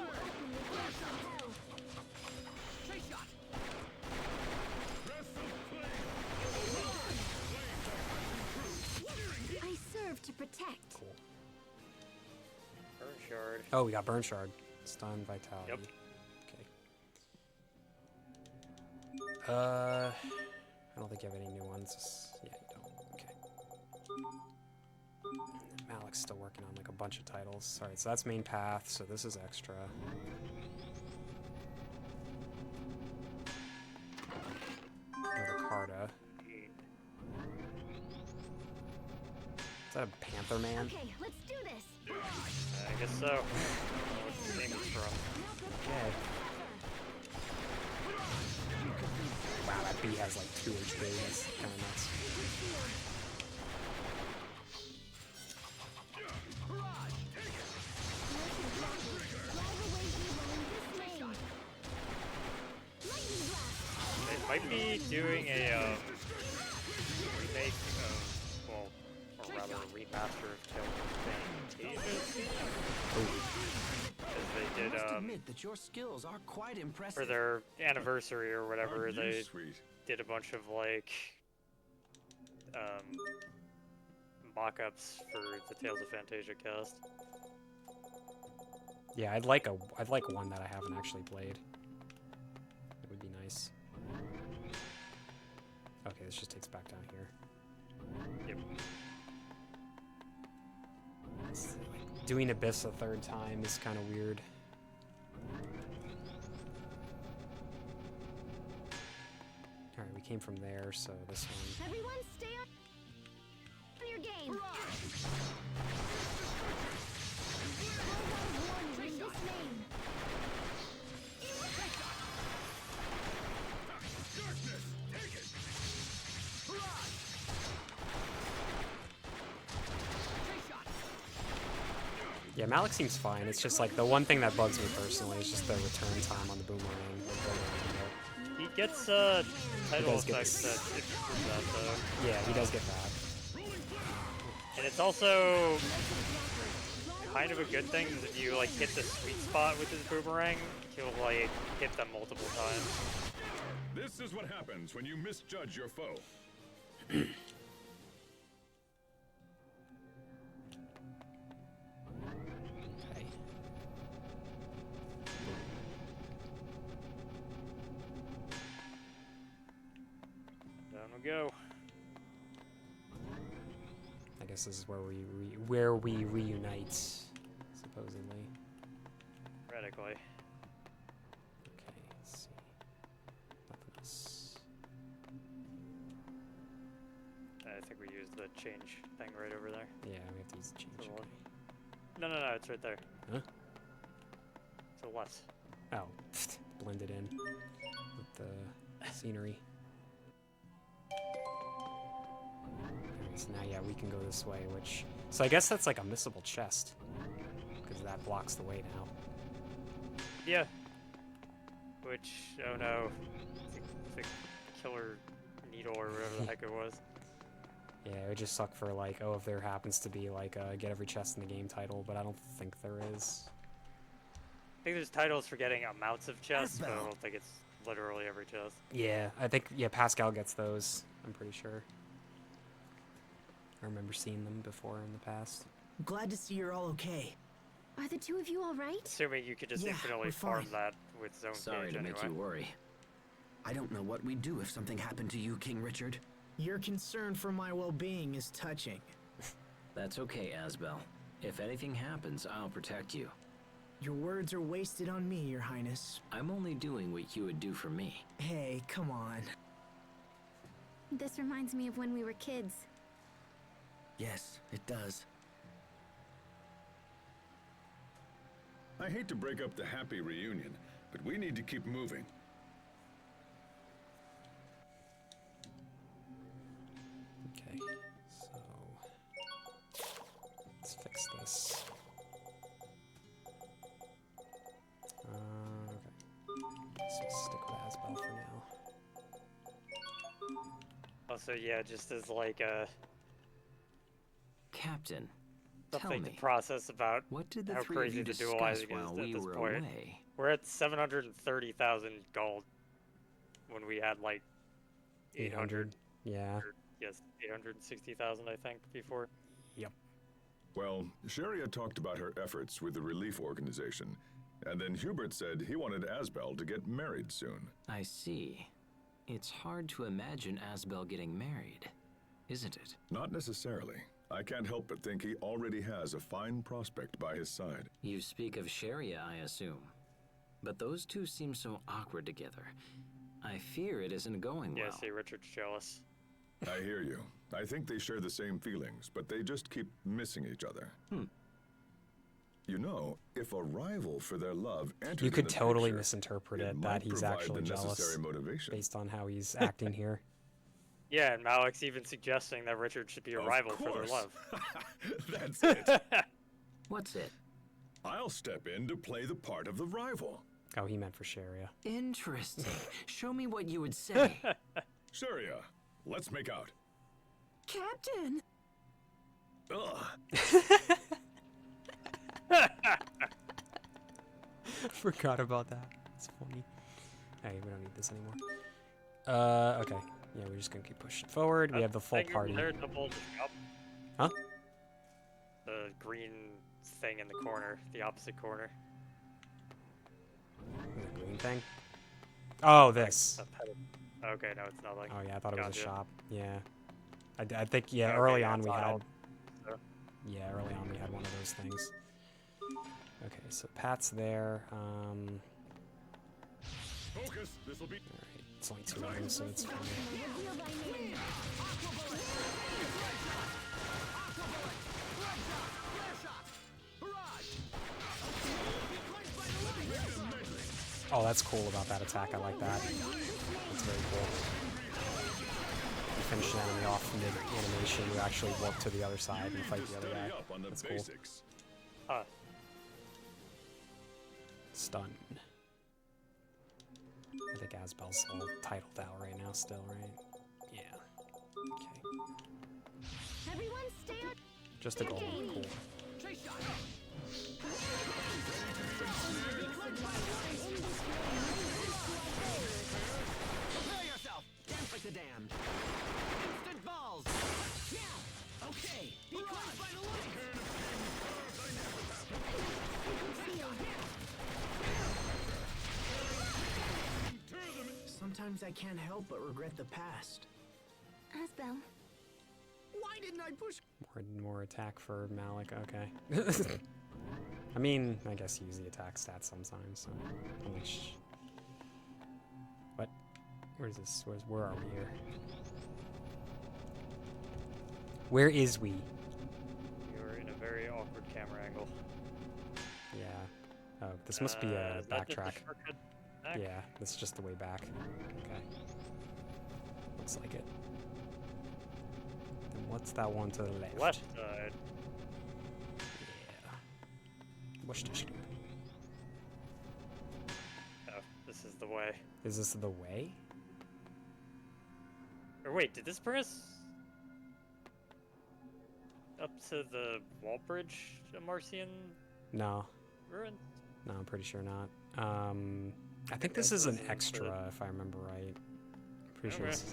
I serve to protect. Cool. Burn shard. Oh, we got Burn Shard. Stun, Vitality. Yep. Okay. I don't think you have any new ones. Yeah, you don't. Okay. Malik's still working on like a bunch of titles. Alright, so that's main path, so this is extra. Another Carta. Is that a Panther Man? Okay, let's do this. I guess so. I don't know what the name is from. Okay. Wow, that bee has like 2 HP. That's kind of nuts. They might be doing a remake of, well, or rather a remaster of Tales of Fantasia. Because they did, I must admit that your skills are quite impressive. for their anniversary or whatever, Aren't you they sweet? did a bunch of like mock-ups for the Tales of Fantasia cast. Yeah, I'd like one that I haven't actually played. It would be nice. Okay, this just takes back down here. Yep. Like, doing Abyss a 3rd time is kind of weird. Alright, we came from there, so this one. Everyone stay on your game. Yeah, Malik seems fine. It's just like the one thing that bugs me personally is just the return time on the boomerang. He gets title does get effects this. that improve that though. Yeah, he does get that. And it's also kind of a good thing that if you like hit the sweet spot with his boomerang, he'll like hit them multiple times. This is what happens when you misjudge your foe. Okay. Down we go. I guess this is where we reunite, supposedly. Radically. Okay, let's see. Nothing else. I think we used the change thing right over there. Yeah, we have to use the change. The Okay. one. No, it's right there. Huh? So what? Oh, blended in with the scenery. Alright, so now, yeah, we can go this way, which... So I guess that's like a missable chest, because that blocks the way now. Yeah. Which, oh no, the killer needle or whatever the heck it was. Yeah, it would just suck for, like, oh, if there happens to be, like, a get every chest in the game title, but I don't think there is. I think there's titles for getting amounts of chests, but I Asbel. don't think it's literally every chest. Yeah, I think, yeah, Pascal gets those, I'm pretty sure. I remember seeing them before in the past. Glad to see you're all okay. Are the two of you all right? Assuming you could just Yeah, infinitely we're farm fine. that with Zone Sorry Cage to make anyway. you worry. I don't know what we'd do if something happened to you, King Richard. Your concern for my well-being is touching. That's okay, Asbel. If anything happens, I'll protect you. Your words are wasted on me, Your Highness. I'm only doing what you would do for me. Hey, come on. This reminds me of when we were kids. Yes, it does. I hate to break up the happy reunion, but we need to keep moving. Okay, so let's fix this. Okay. So stick with Asbel for now. Also, yeah, just as like a Captain, tell something to me, process about what did the how three of crazy you the discuss dualizing while is at we this were point. away? We're at 730,000 gold when we had like 800. Yeah. Yes, 860,000 I think before. Yep. Well, Sharia talked about her efforts with the relief organization, and then Hubert said he wanted Asbel to get married soon. I see. It's hard to imagine Asbel getting married, isn't it? Not necessarily. I can't help but think he already has a fine prospect by his side. You speak of Sharia, I assume. But those two seem so awkward together. I fear it isn't going Yeah, well. see, Richard's jealous. I hear you. I think they share the same feelings, but they just keep missing each other. You know, if a rival for their love entered You could in the totally picture, misinterpret it it might that he's provide actually the jealous necessary motivation. based on how he's acting here. Yeah, and Malik's even suggesting that Richard should be a Of rival for their course. love. That's it. What's it? I'll step in to play the part of the rival. Oh, he meant for Sharia. Interesting. Show me what you would say. Sharia, let's make out. Captain! Ugh. Forgot about that. It's funny. Hey, we don't need this anymore. Okay. Yeah, we're just gonna keep pushing forward. We have the full Thing over party. there, double up. Huh? The green thing in the corner, the opposite corner. The green thing? Oh, this. Okay, no, it's not like. Oh, yeah, I thought it was a Gotcha. shop. Yeah. I think, yeah, Okay, early yeah, on it's we had... aisle, so. Yeah, early on we had one of those things. Okay, so Pat's there. Focus. This will be. Alright, it's only 2 of them, so it's fine. Oh, that's cool about that attack. I like that. That's very cool. You finish an enemy off mid-animation, you actually walk to the other side and fight the other guy. That's cool. Huh. Stun. I think Asbel's all titled out right now still, right? Yeah. Okay. Everyone stay on. Just a golem. Cool. Prepare yourself! Dance like the damned! Instant balls! Yeah! Okay! Be crushed by the light! Sometimes I can't help but regret the past. Asbel. Why didn't I push? More attack for Malik. Okay. I mean, I guess use the attack stats sometimes. So. What? Where's this? Where are we here? Where is we? You're in a very awkward camera angle. Yeah. Oh, this must be a Is that just a backtrack. shortcut back? Yeah, this is just the way back. Okay. Looks like it. Then what's that one to the left? Left side. Yeah. What's this? Oh, this is the way. Is this the way? Or wait, did this bring us? up to the wall bridge, Marcian No. ruin? No, I'm pretty sure not. I think this is an extra, if I remember right.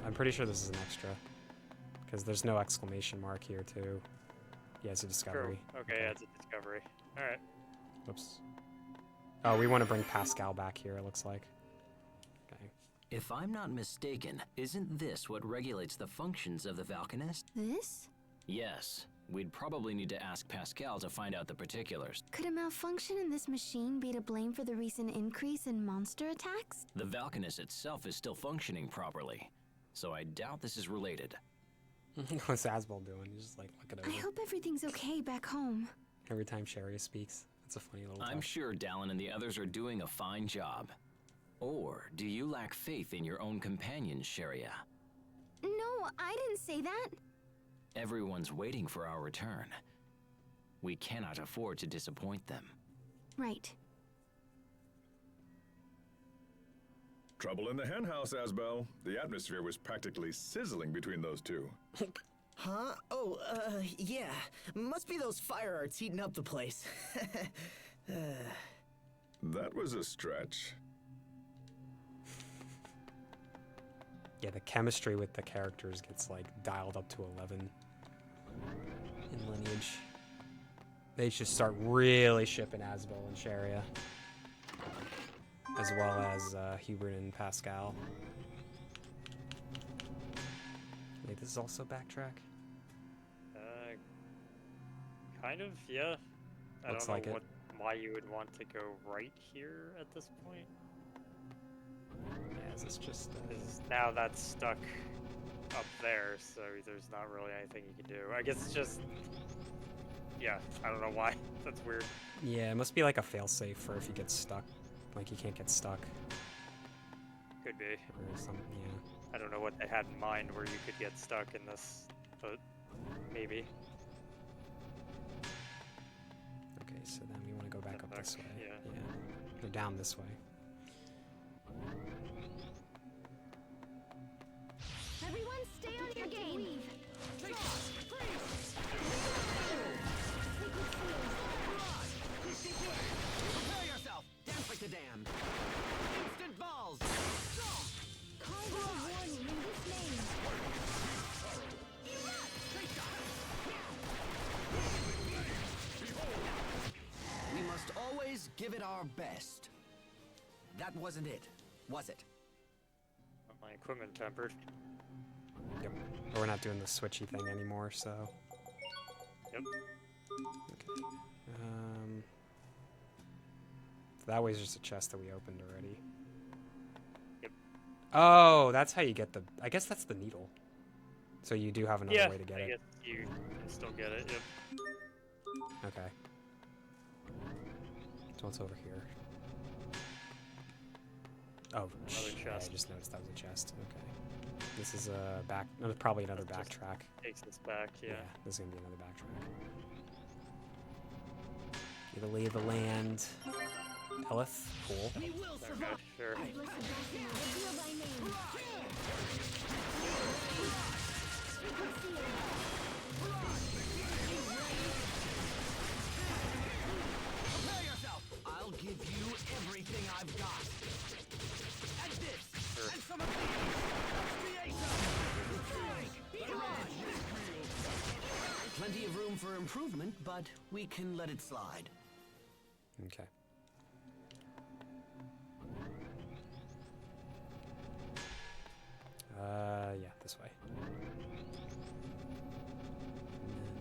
I'm pretty sure this is an extra. Because there's no exclamation mark here, too. Yeah, it's a discovery. True. Okay, yeah, it's a discovery. Alright. Whoops. Oh, we want to bring Pascal back here, it looks like. Okay. If I'm not mistaken, isn't this what regulates the functions of the Valkanist? This? Yes. We'd probably need to ask Pascal to find out the particulars. Could a malfunction in this machine be to blame for the recent increase in monster attacks? The Valkanist itself is still functioning properly, so I doubt this is related. What's Asbel doing? He's just like, look at it. I hope everything's okay back home. Every time Sharia speaks. It's a funny little I'm sure Dallin and the others are doing a fine job. Or do you lack faith in your own companions, Sharia? No, I didn't say that. Everyone's waiting for our return. We cannot afford to disappoint them. Right. Trouble in the henhouse, Asbel. The atmosphere was practically sizzling between those two. Huh? Oh, yeah. Must be those fire arts heating up the place. That was a stretch. Yeah, the chemistry with the characters gets like dialed up to 11 in Lineage. They should start really shipping Asbel and Sharia, as well as Hubert and Pascal. Wait, this is also backtrack? Kind of, yeah. I Looks don't like know it. why you would want to go right here at this point. Yeah, is this just... 'Cause now that's stuck up there, so there's not really anything you can do. I guess it's just... Yeah, I don't know why. That's weird. Yeah, it must be like a failsafe for if you get stuck. Like, you can't get stuck. Could be. Or something, yeah. I don't know what they had in mind where you could get stuck in this, but maybe. Okay, so then we want to go back up this way. Yeah. Or down this way. Everyone stay on your game. Prepare yourself! Dance like the damned! Instant balls! Call the warning in this name. We must always give it our best. That wasn't it, was it? My equipment tempered. Yep. But we're not doing the switchy thing anymore, so... Yep. Okay. So that way's just a chest that we opened already. Yep. Oh, that's how you get the... I guess that's the needle. So you do have another way to get I it. guess you can still get it, yep. Okay. So what's over here? Oh, yeah, I just noticed that was a chest. Okay. This is a back... No, probably another backtrack. Takes us back, yeah. This is going to be another backtrack. Get a lay of the land. Elith, cool. Okay, sure. Prepare yourself! I'll give you everything I've got. And this! And some of these! Plenty of room for improvement, but we can let it slide. Okay. Yeah, this way.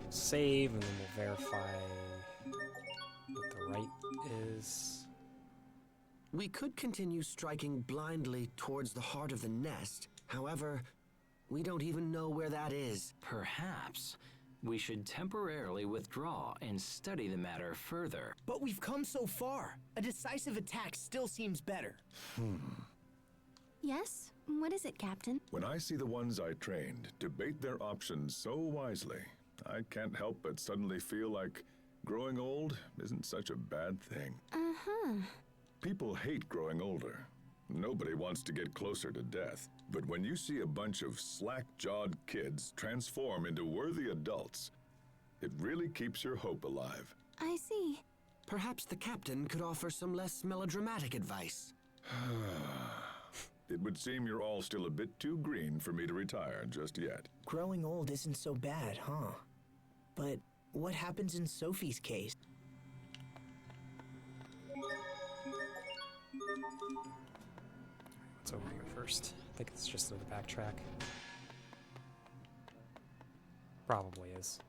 Save, and then we'll verify what the right is. We could continue striking blindly towards the heart of the nest. However, we don't even know where that is. Perhaps we should temporarily withdraw and study the matter further. But we've come so far. A decisive attack still seems better. Yes? What is it, Captain? When I see the ones I trained debate their options so wisely, I can't help but suddenly feel like growing old isn't such a bad thing. Uh-huh. People hate growing older. Nobody wants to get closer to death. But when you see a bunch of slack-jawed kids transform into worthy adults, It really keeps your hope alive. I see. Perhaps the captain could offer some less melodramatic advice. It would seem you're all still a bit too green for me to retire just yet. Growing old isn't so bad, huh? But what happens in Sophie's case? What's over here first? I think it's just the backtrack. Probably is.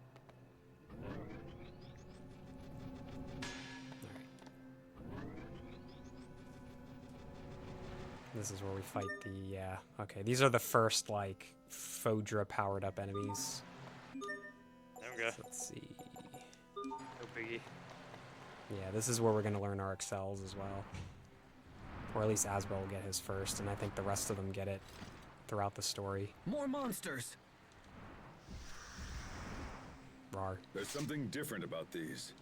This is where we fight the, yeah. Okay, these are the first, like, Fodra powered up enemies. Okay. So let's see. No biggie. Yeah, this is where we're gonna learn our excels as well. Or at least Asbel will get his first, and I think the rest of them get it throughout the story. More monsters! Rar. There's something different about these.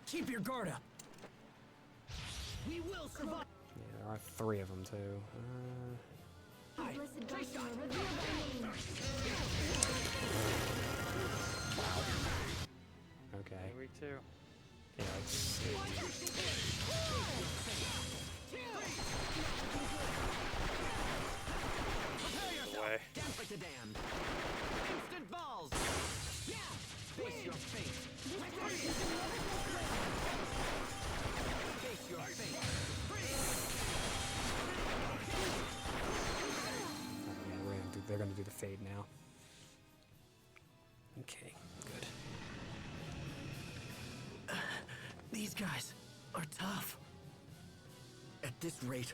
Keep your guard up. We will survive. Yeah, there are 3 of them, too. Okay. Week 2. Yeah, let's see. Away. Dance like the damned. Instant balls! Face your fate. Face your fate. Yeah, they're gonna do the fade now. Okay, good. These guys are tough. At this rate,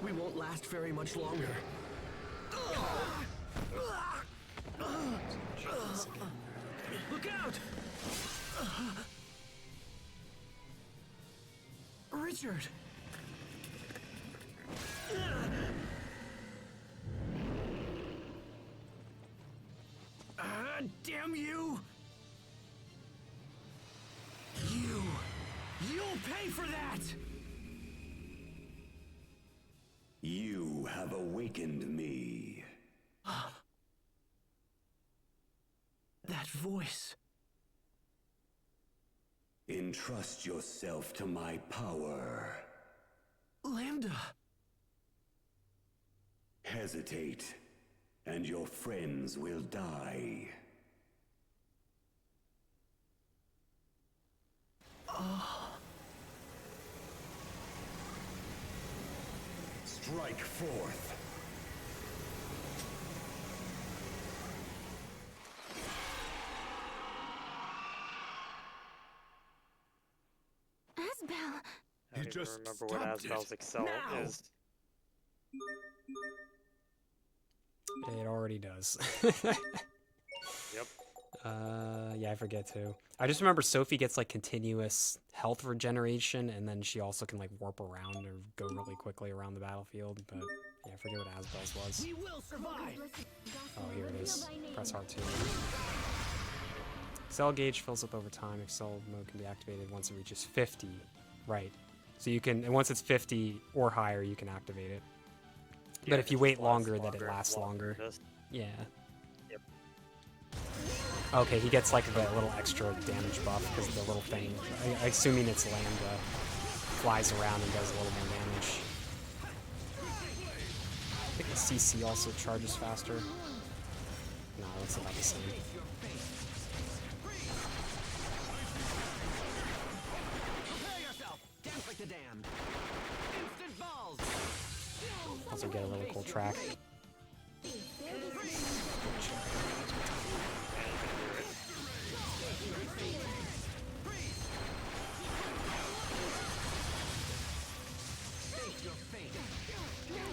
we won't last very much longer. Look out! Richard! Damn you! You'll pay for that! You have awakened me. That voice. Entrust yourself to my power. Lambda. Hesitate, and your friends will die. Strike forth. Asbel! I don't even remember what Asbel's Excel is. It already does. Yep. Yeah, I forget too. I just remember Sophie gets like continuous health regeneration, and then she also can like warp around or go really quickly around the battlefield. But yeah, I forget what Asbel's was. We will survive. Oh, here it is. Press R2. Excel gauge fills up over time. Excel mode can be activated once it reaches 50. Right. So you can, and once it's 50 or higher, you can activate it. Yeah, but if you wait longer, longer, then it lasts longer. Just, Yeah. Yep. Okay, he gets like the little extra damage buff because the little thing, assuming it's Lambda, flies around and does a little more damage. I think the CC also charges faster. No, it's about the same. Also get a really cool track.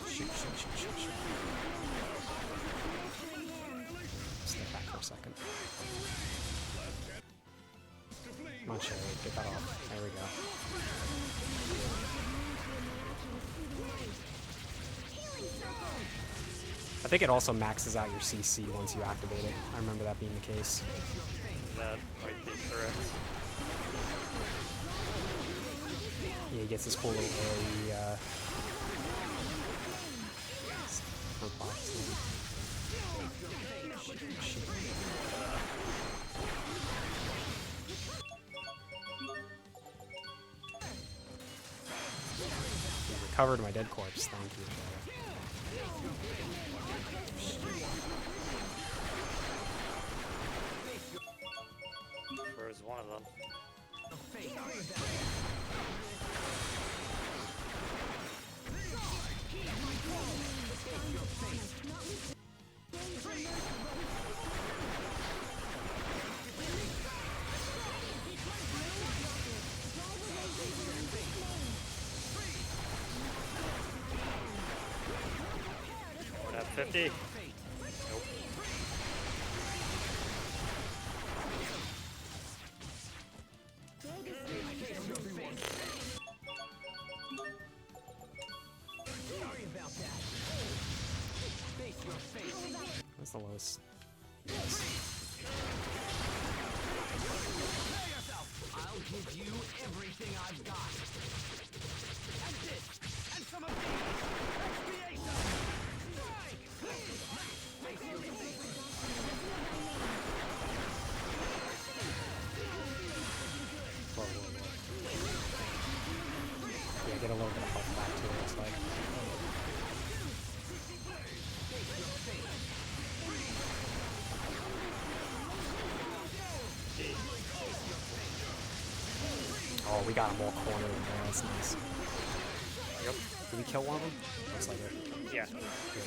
Shoot. Step back for a second. Come on, Sherry, get that off. There we go. I think it also maxes out your CC once you activate it. I remember that being the case. That might be correct. Yeah, he gets this cool little AoE, box. recovered my dead corpse. Thank you. Froze one of them. What at 50? Nope. That's the lowest. I'll give you everything I've got. And this, and some of these. Expiation! Strike! Face your fate. Whoa, whoa, whoa. Yeah, get a little bit of health back to it, looks like. Oh, we got them all cornered in there. That's nice. Yep. Did we kill one of them? Looks like it. Yeah. Good.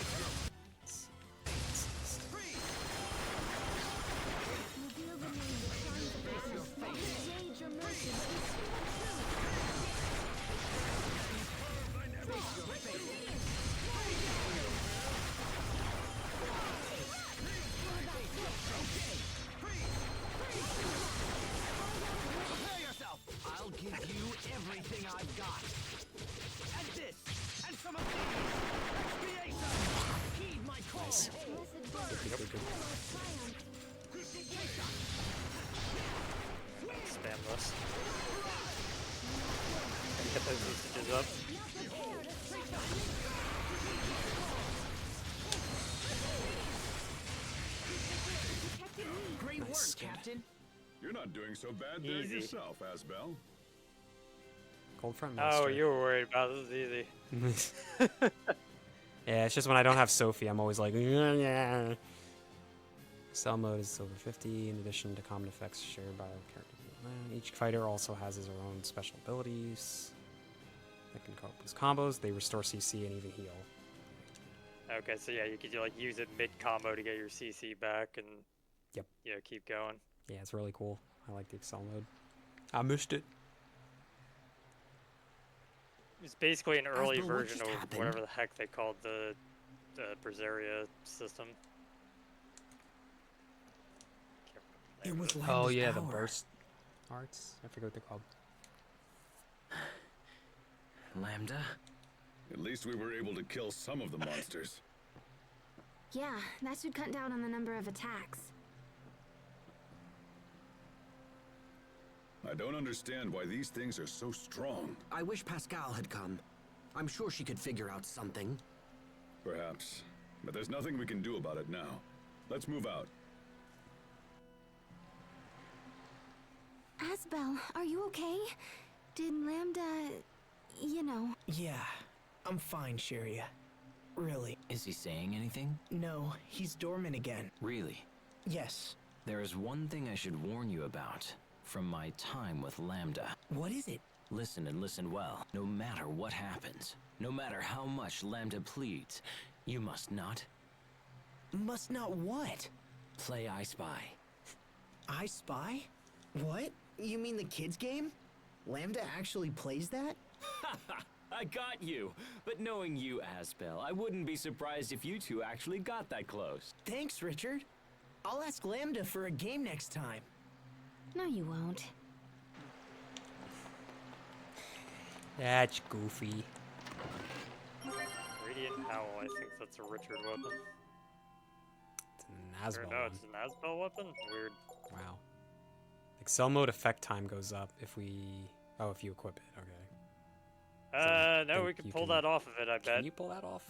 I'll give you everything I've got. And this, and some of these. Expiation! Heed my call. Nice. Good, good. Spam this. Get those usages up. Great work, Nice. Captain. You're not doing so bad there Easy. yourself, Asbel. Cold front Oh, master. you were worried about this is easy. Yeah, it's just when I don't have Sophie, I'm always like, yeah. Cell mode is over 50, in addition to common effects shared by characters. Each fighter also has his own special abilities that can cope with combos. They restore CC and even heal. Okay, so yeah, you could like use it mid combo to get your CC back and Yep. keep going. Yeah, it's really cool. I like the Excel mode. I missed it. It's basically an early Asbel, what version just of happened? whatever the heck they called the Berseria system. It was Oh Lambda's yeah, the power. burst arts. I forget what they're called. Lambda? At least we were able to kill some of the monsters. Yeah, that should cut down on the number of attacks. I don't understand why these things are so strong. I wish Pascal had come. I'm sure she could figure out something. Perhaps. But there's nothing we can do about it now. Let's move out. Asbel, are you okay? Did Lambda, you know... Yeah, I'm fine, Sharia. Really. Is he saying anything? No, he's dormant again. Really? Yes. There is one thing I should warn you about from my time with Lambda. What is it? Listen and listen well. No matter what happens, no matter how much Lambda pleads, you must not Must not what? play I Spy. I Spy? What? You mean the kids game? Lambda actually plays that? I got you! But knowing you, Asbel, I wouldn't be surprised if you two actually got that close. Thanks, Richard. I'll ask Lambda for a game next time. No, you won't. That's goofy. Radiant Howl, I think that's a Richard weapon. It's an Asbel Or no, one. it's an Asbel weapon? Weird. Wow. Excel mode effect time goes up if we... Oh, if you equip it. Okay. No, think we can you pull can- that off of it, I bet. Can you pull that off?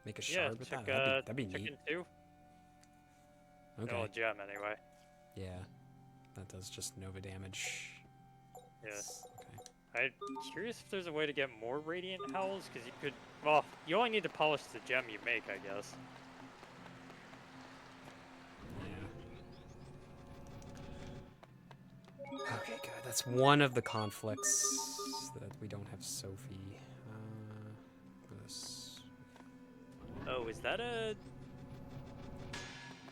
Make a Yeah, shard with check, that? That'd be neat. chicken 2. Okay. Oh, gem anyway. Yeah. That does just Nova damage. Yeah. Okay. I'm curious if there's a way to get more Radiant Howls, because you could... Well, you only need to polish the gem you make, I guess. Okay, good. That's one of the conflicts that we don't have Sophie. This. Oh, is that a...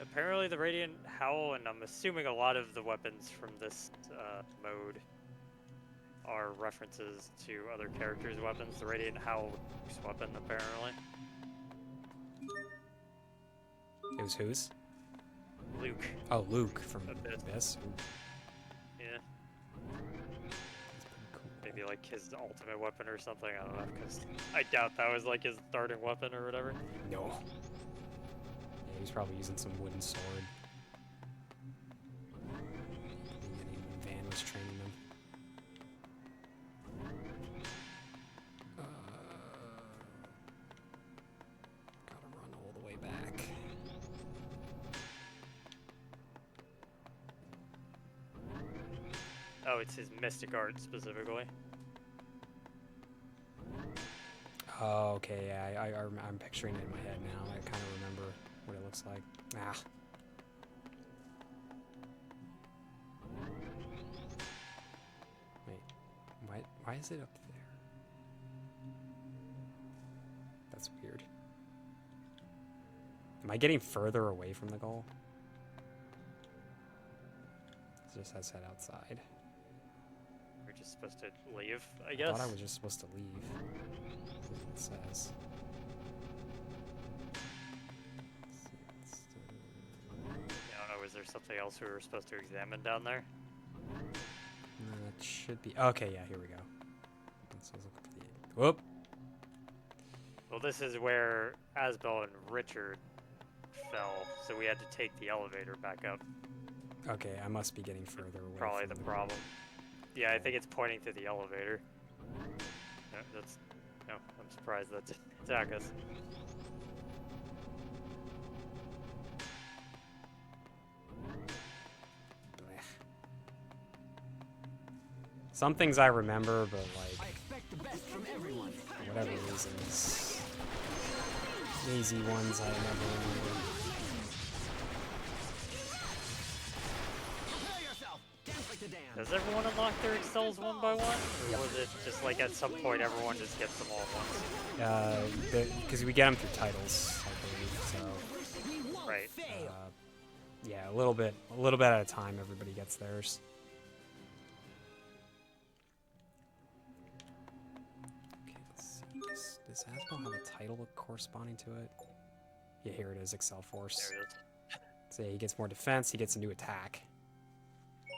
Apparently the Radiant Howl, and I'm assuming a lot of the weapons from this mode are references to other characters' weapons. The Radiant Howl was Luke's weapon, apparently. It was whose? Luke. Oh, Luke from Abyss. Abyss. Ooh. Yeah. Maybe like his ultimate weapon or something, I don't know, because I doubt that was like his starting weapon or whatever. No. Yeah, he was probably using some wooden sword. Van was training him. Gotta run all the way back. Oh, it's his mystic art specifically. Oh, okay, yeah, I'm picturing it in my head now. I kind of remember what it looks like. Ah. Wait, why is it up there? That's weird. Am I getting further away from the goal? It just has head outside. We're just supposed to leave, I guess. I thought I was just supposed to leave. That's what it says. I don't know, is there something else we were supposed to examine down there? It should be. Okay, yeah, here we go. Let's look for the. Whoop! Well, this is where Asbel and Richard fell, so we had to take the elevator back up. Okay, I must be getting further away. Probably from the problem. Yeah, I think it's pointing to the elevator. No, that's... No, I'm surprised that didn't attack us. Some things I remember, but like, I expect the best from everyone. for whatever reasons, easy ones I never remember. Does everyone unlock their excels one by one? Or was it just like at some point everyone just gets them all at once? Because we get them through titles, I believe. So, right. Yeah, a little bit at a time. Everybody gets theirs. Okay, let's see. Does Asbel have a title corresponding to it? Yeah, here it is. Excel Force. There it is. So yeah, he gets more defense. He gets a new attack.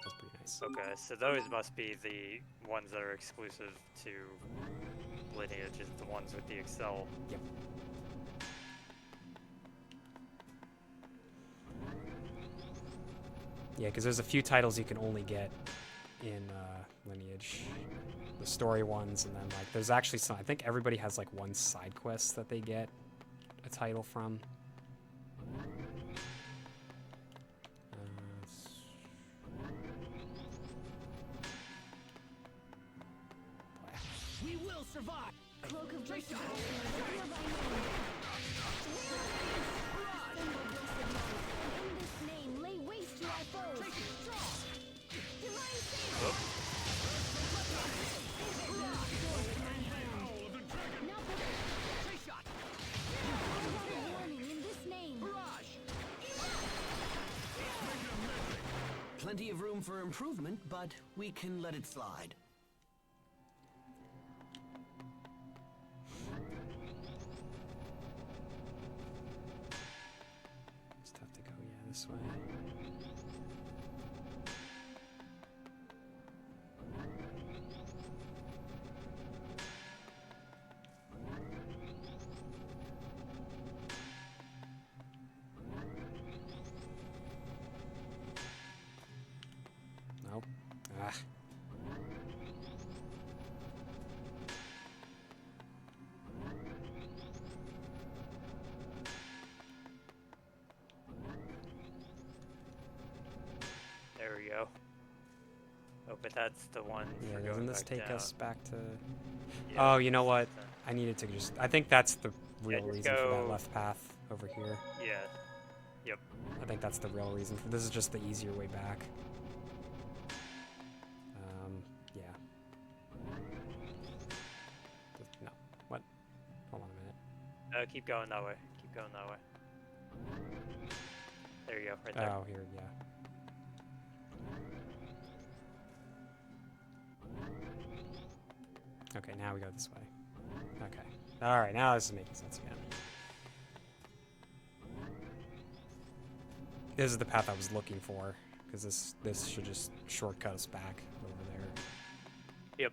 That's pretty nice. Okay, so those must be the ones that are exclusive to Lineage, is the ones with the Excel. Yep. Yeah, because there's a few titles you can only get in Lineage. The story ones, and then like there's actually some, I think everybody has like one side quest that they get a title from. We will survive. Cloak of Trace shot. In this name, lay waste to our foes. In this name. Plenty of room for improvement, but we can let it slide. Just have to go, yeah, this way. Nope. Ah. There we go. Oh, but that's the one. Yeah, for doesn't going this back take down. us back to... Yeah, Oh, you know what? that's I needed to just... I think that's the real just reason for that go- left path over here. Yeah. Yep. I think that's the real reason for this. Is just the easier way back. Yeah. No. What? Hold on a minute. Keep going that way. Keep going that way. There you go, right there. Oh, here, yeah. Okay, now we go this way. Okay. Alright, now this is making sense again. This is the path I was looking for, because this should just shortcut us back over there. Yep.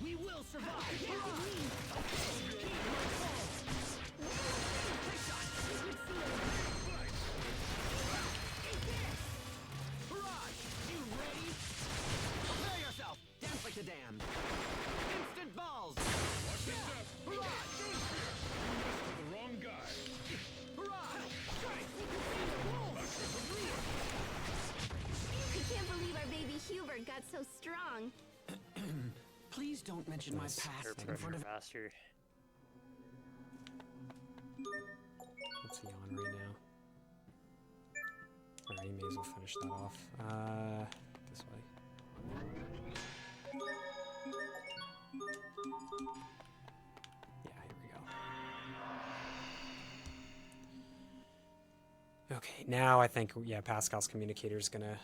We will survive. You ready? Prepare yourself. Dance like the damned. Instant balls. Watch your step. You messed with the wrong guy. I can't believe our baby Hubert got so strong. Please don't mention my past Air in front pressure of... master. What's he on right now? Alright, you may as well finish that off. This way. Yeah, here we go. Okay, now I think, yeah, Pascal's communicator is gonna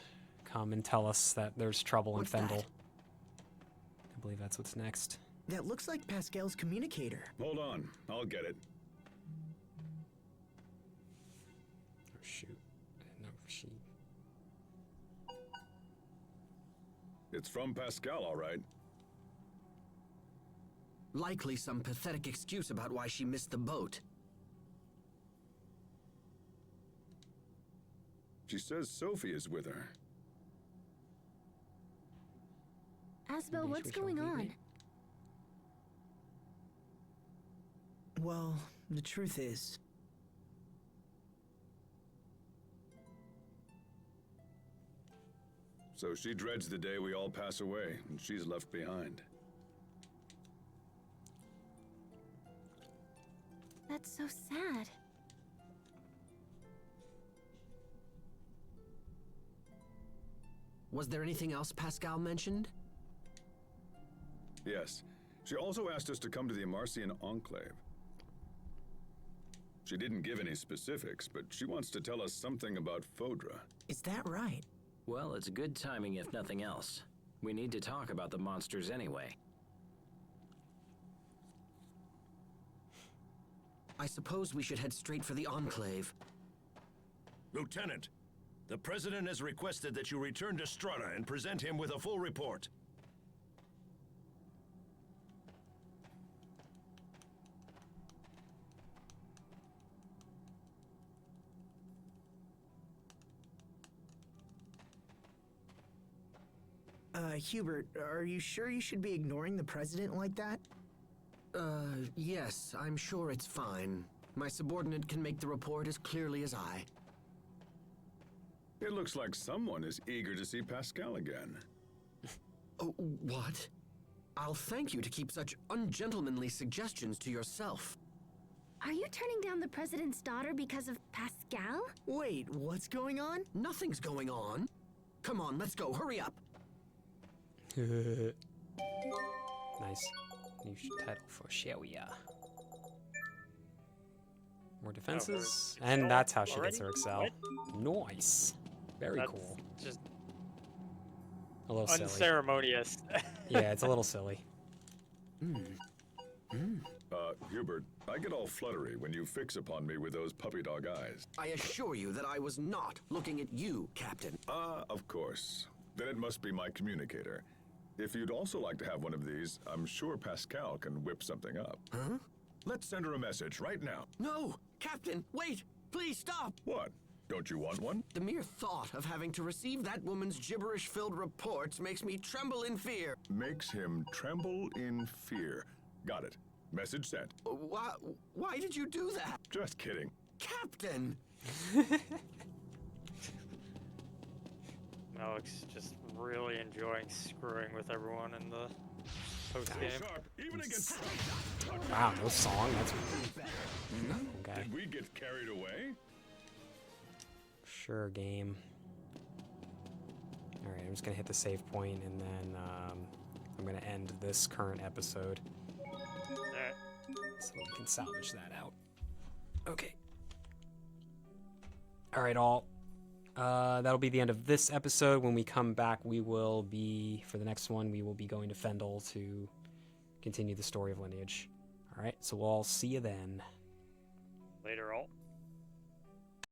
come and tell us that there's trouble in Fendel. I believe that's what's next. That looks like Pascal's communicator. Hold on, I'll get it. Oh, shoot. No, she... It's from Pascal, all right. Likely some pathetic excuse about why she missed the boat. She says Sophie is with her. Asbel, what's going on? Well, the truth is, So she dreads the day we all pass away, and she's left behind. That's so sad. Was there anything else Pascal mentioned? Yes. She also asked us to come to the Amarcian Enclave. She didn't give any specifics, but she wants to tell us something about Fodra. is that right? Well, it's good timing if nothing else. We need to talk about the monsters anyway. I suppose we should head straight for the Enclave. Lieutenant, the President has requested that you return to Strata and present him with a full report. Hubert, are you sure you should be ignoring the president like that? Yes, I'm sure it's fine. My subordinate can make the report as clearly as I. It looks like someone is eager to see Pascal again. Oh, what? I'll thank you to keep such ungentlemanly suggestions to yourself. Are you turning down the president's daughter because of Pascal? Wait, what's going on? Nothing's going on. Come on, let's go, hurry up. Nice. New title for Shelia. More defenses. And that's how she gets her Excel. Nice. Very That's cool. Just A little silly. unceremonious. Yeah, it's a little silly. Hubert, I get all fluttery when you fix upon me with those puppy dog eyes. I assure you that I was not looking at you, Captain. Of course. Then it must be my communicator. If you'd also like to have one of these, I'm sure Pascal can whip something up. Huh? Let's send her a message right now. No! Captain, wait! Please stop! What? Don't you want one? The mere thought of having to receive that woman's gibberish-filled reports makes me tremble in fear. Makes him tremble in fear. Got it. Message sent. Why did you do that? Just kidding. Captain! Alex just really enjoying screwing with everyone in the post game. Wow, no song. That's okay. Did we get carried away? Sure, game. All right, I'm just gonna hit the save point, and then I'm gonna end this current episode, so we can salvage that out. Okay. All right, all. That'll be the end of this episode. When we come back, we will be, for the next one, we will be going to Fendel to continue the story of Lineage. All right, so we'll all see you then. Later, all.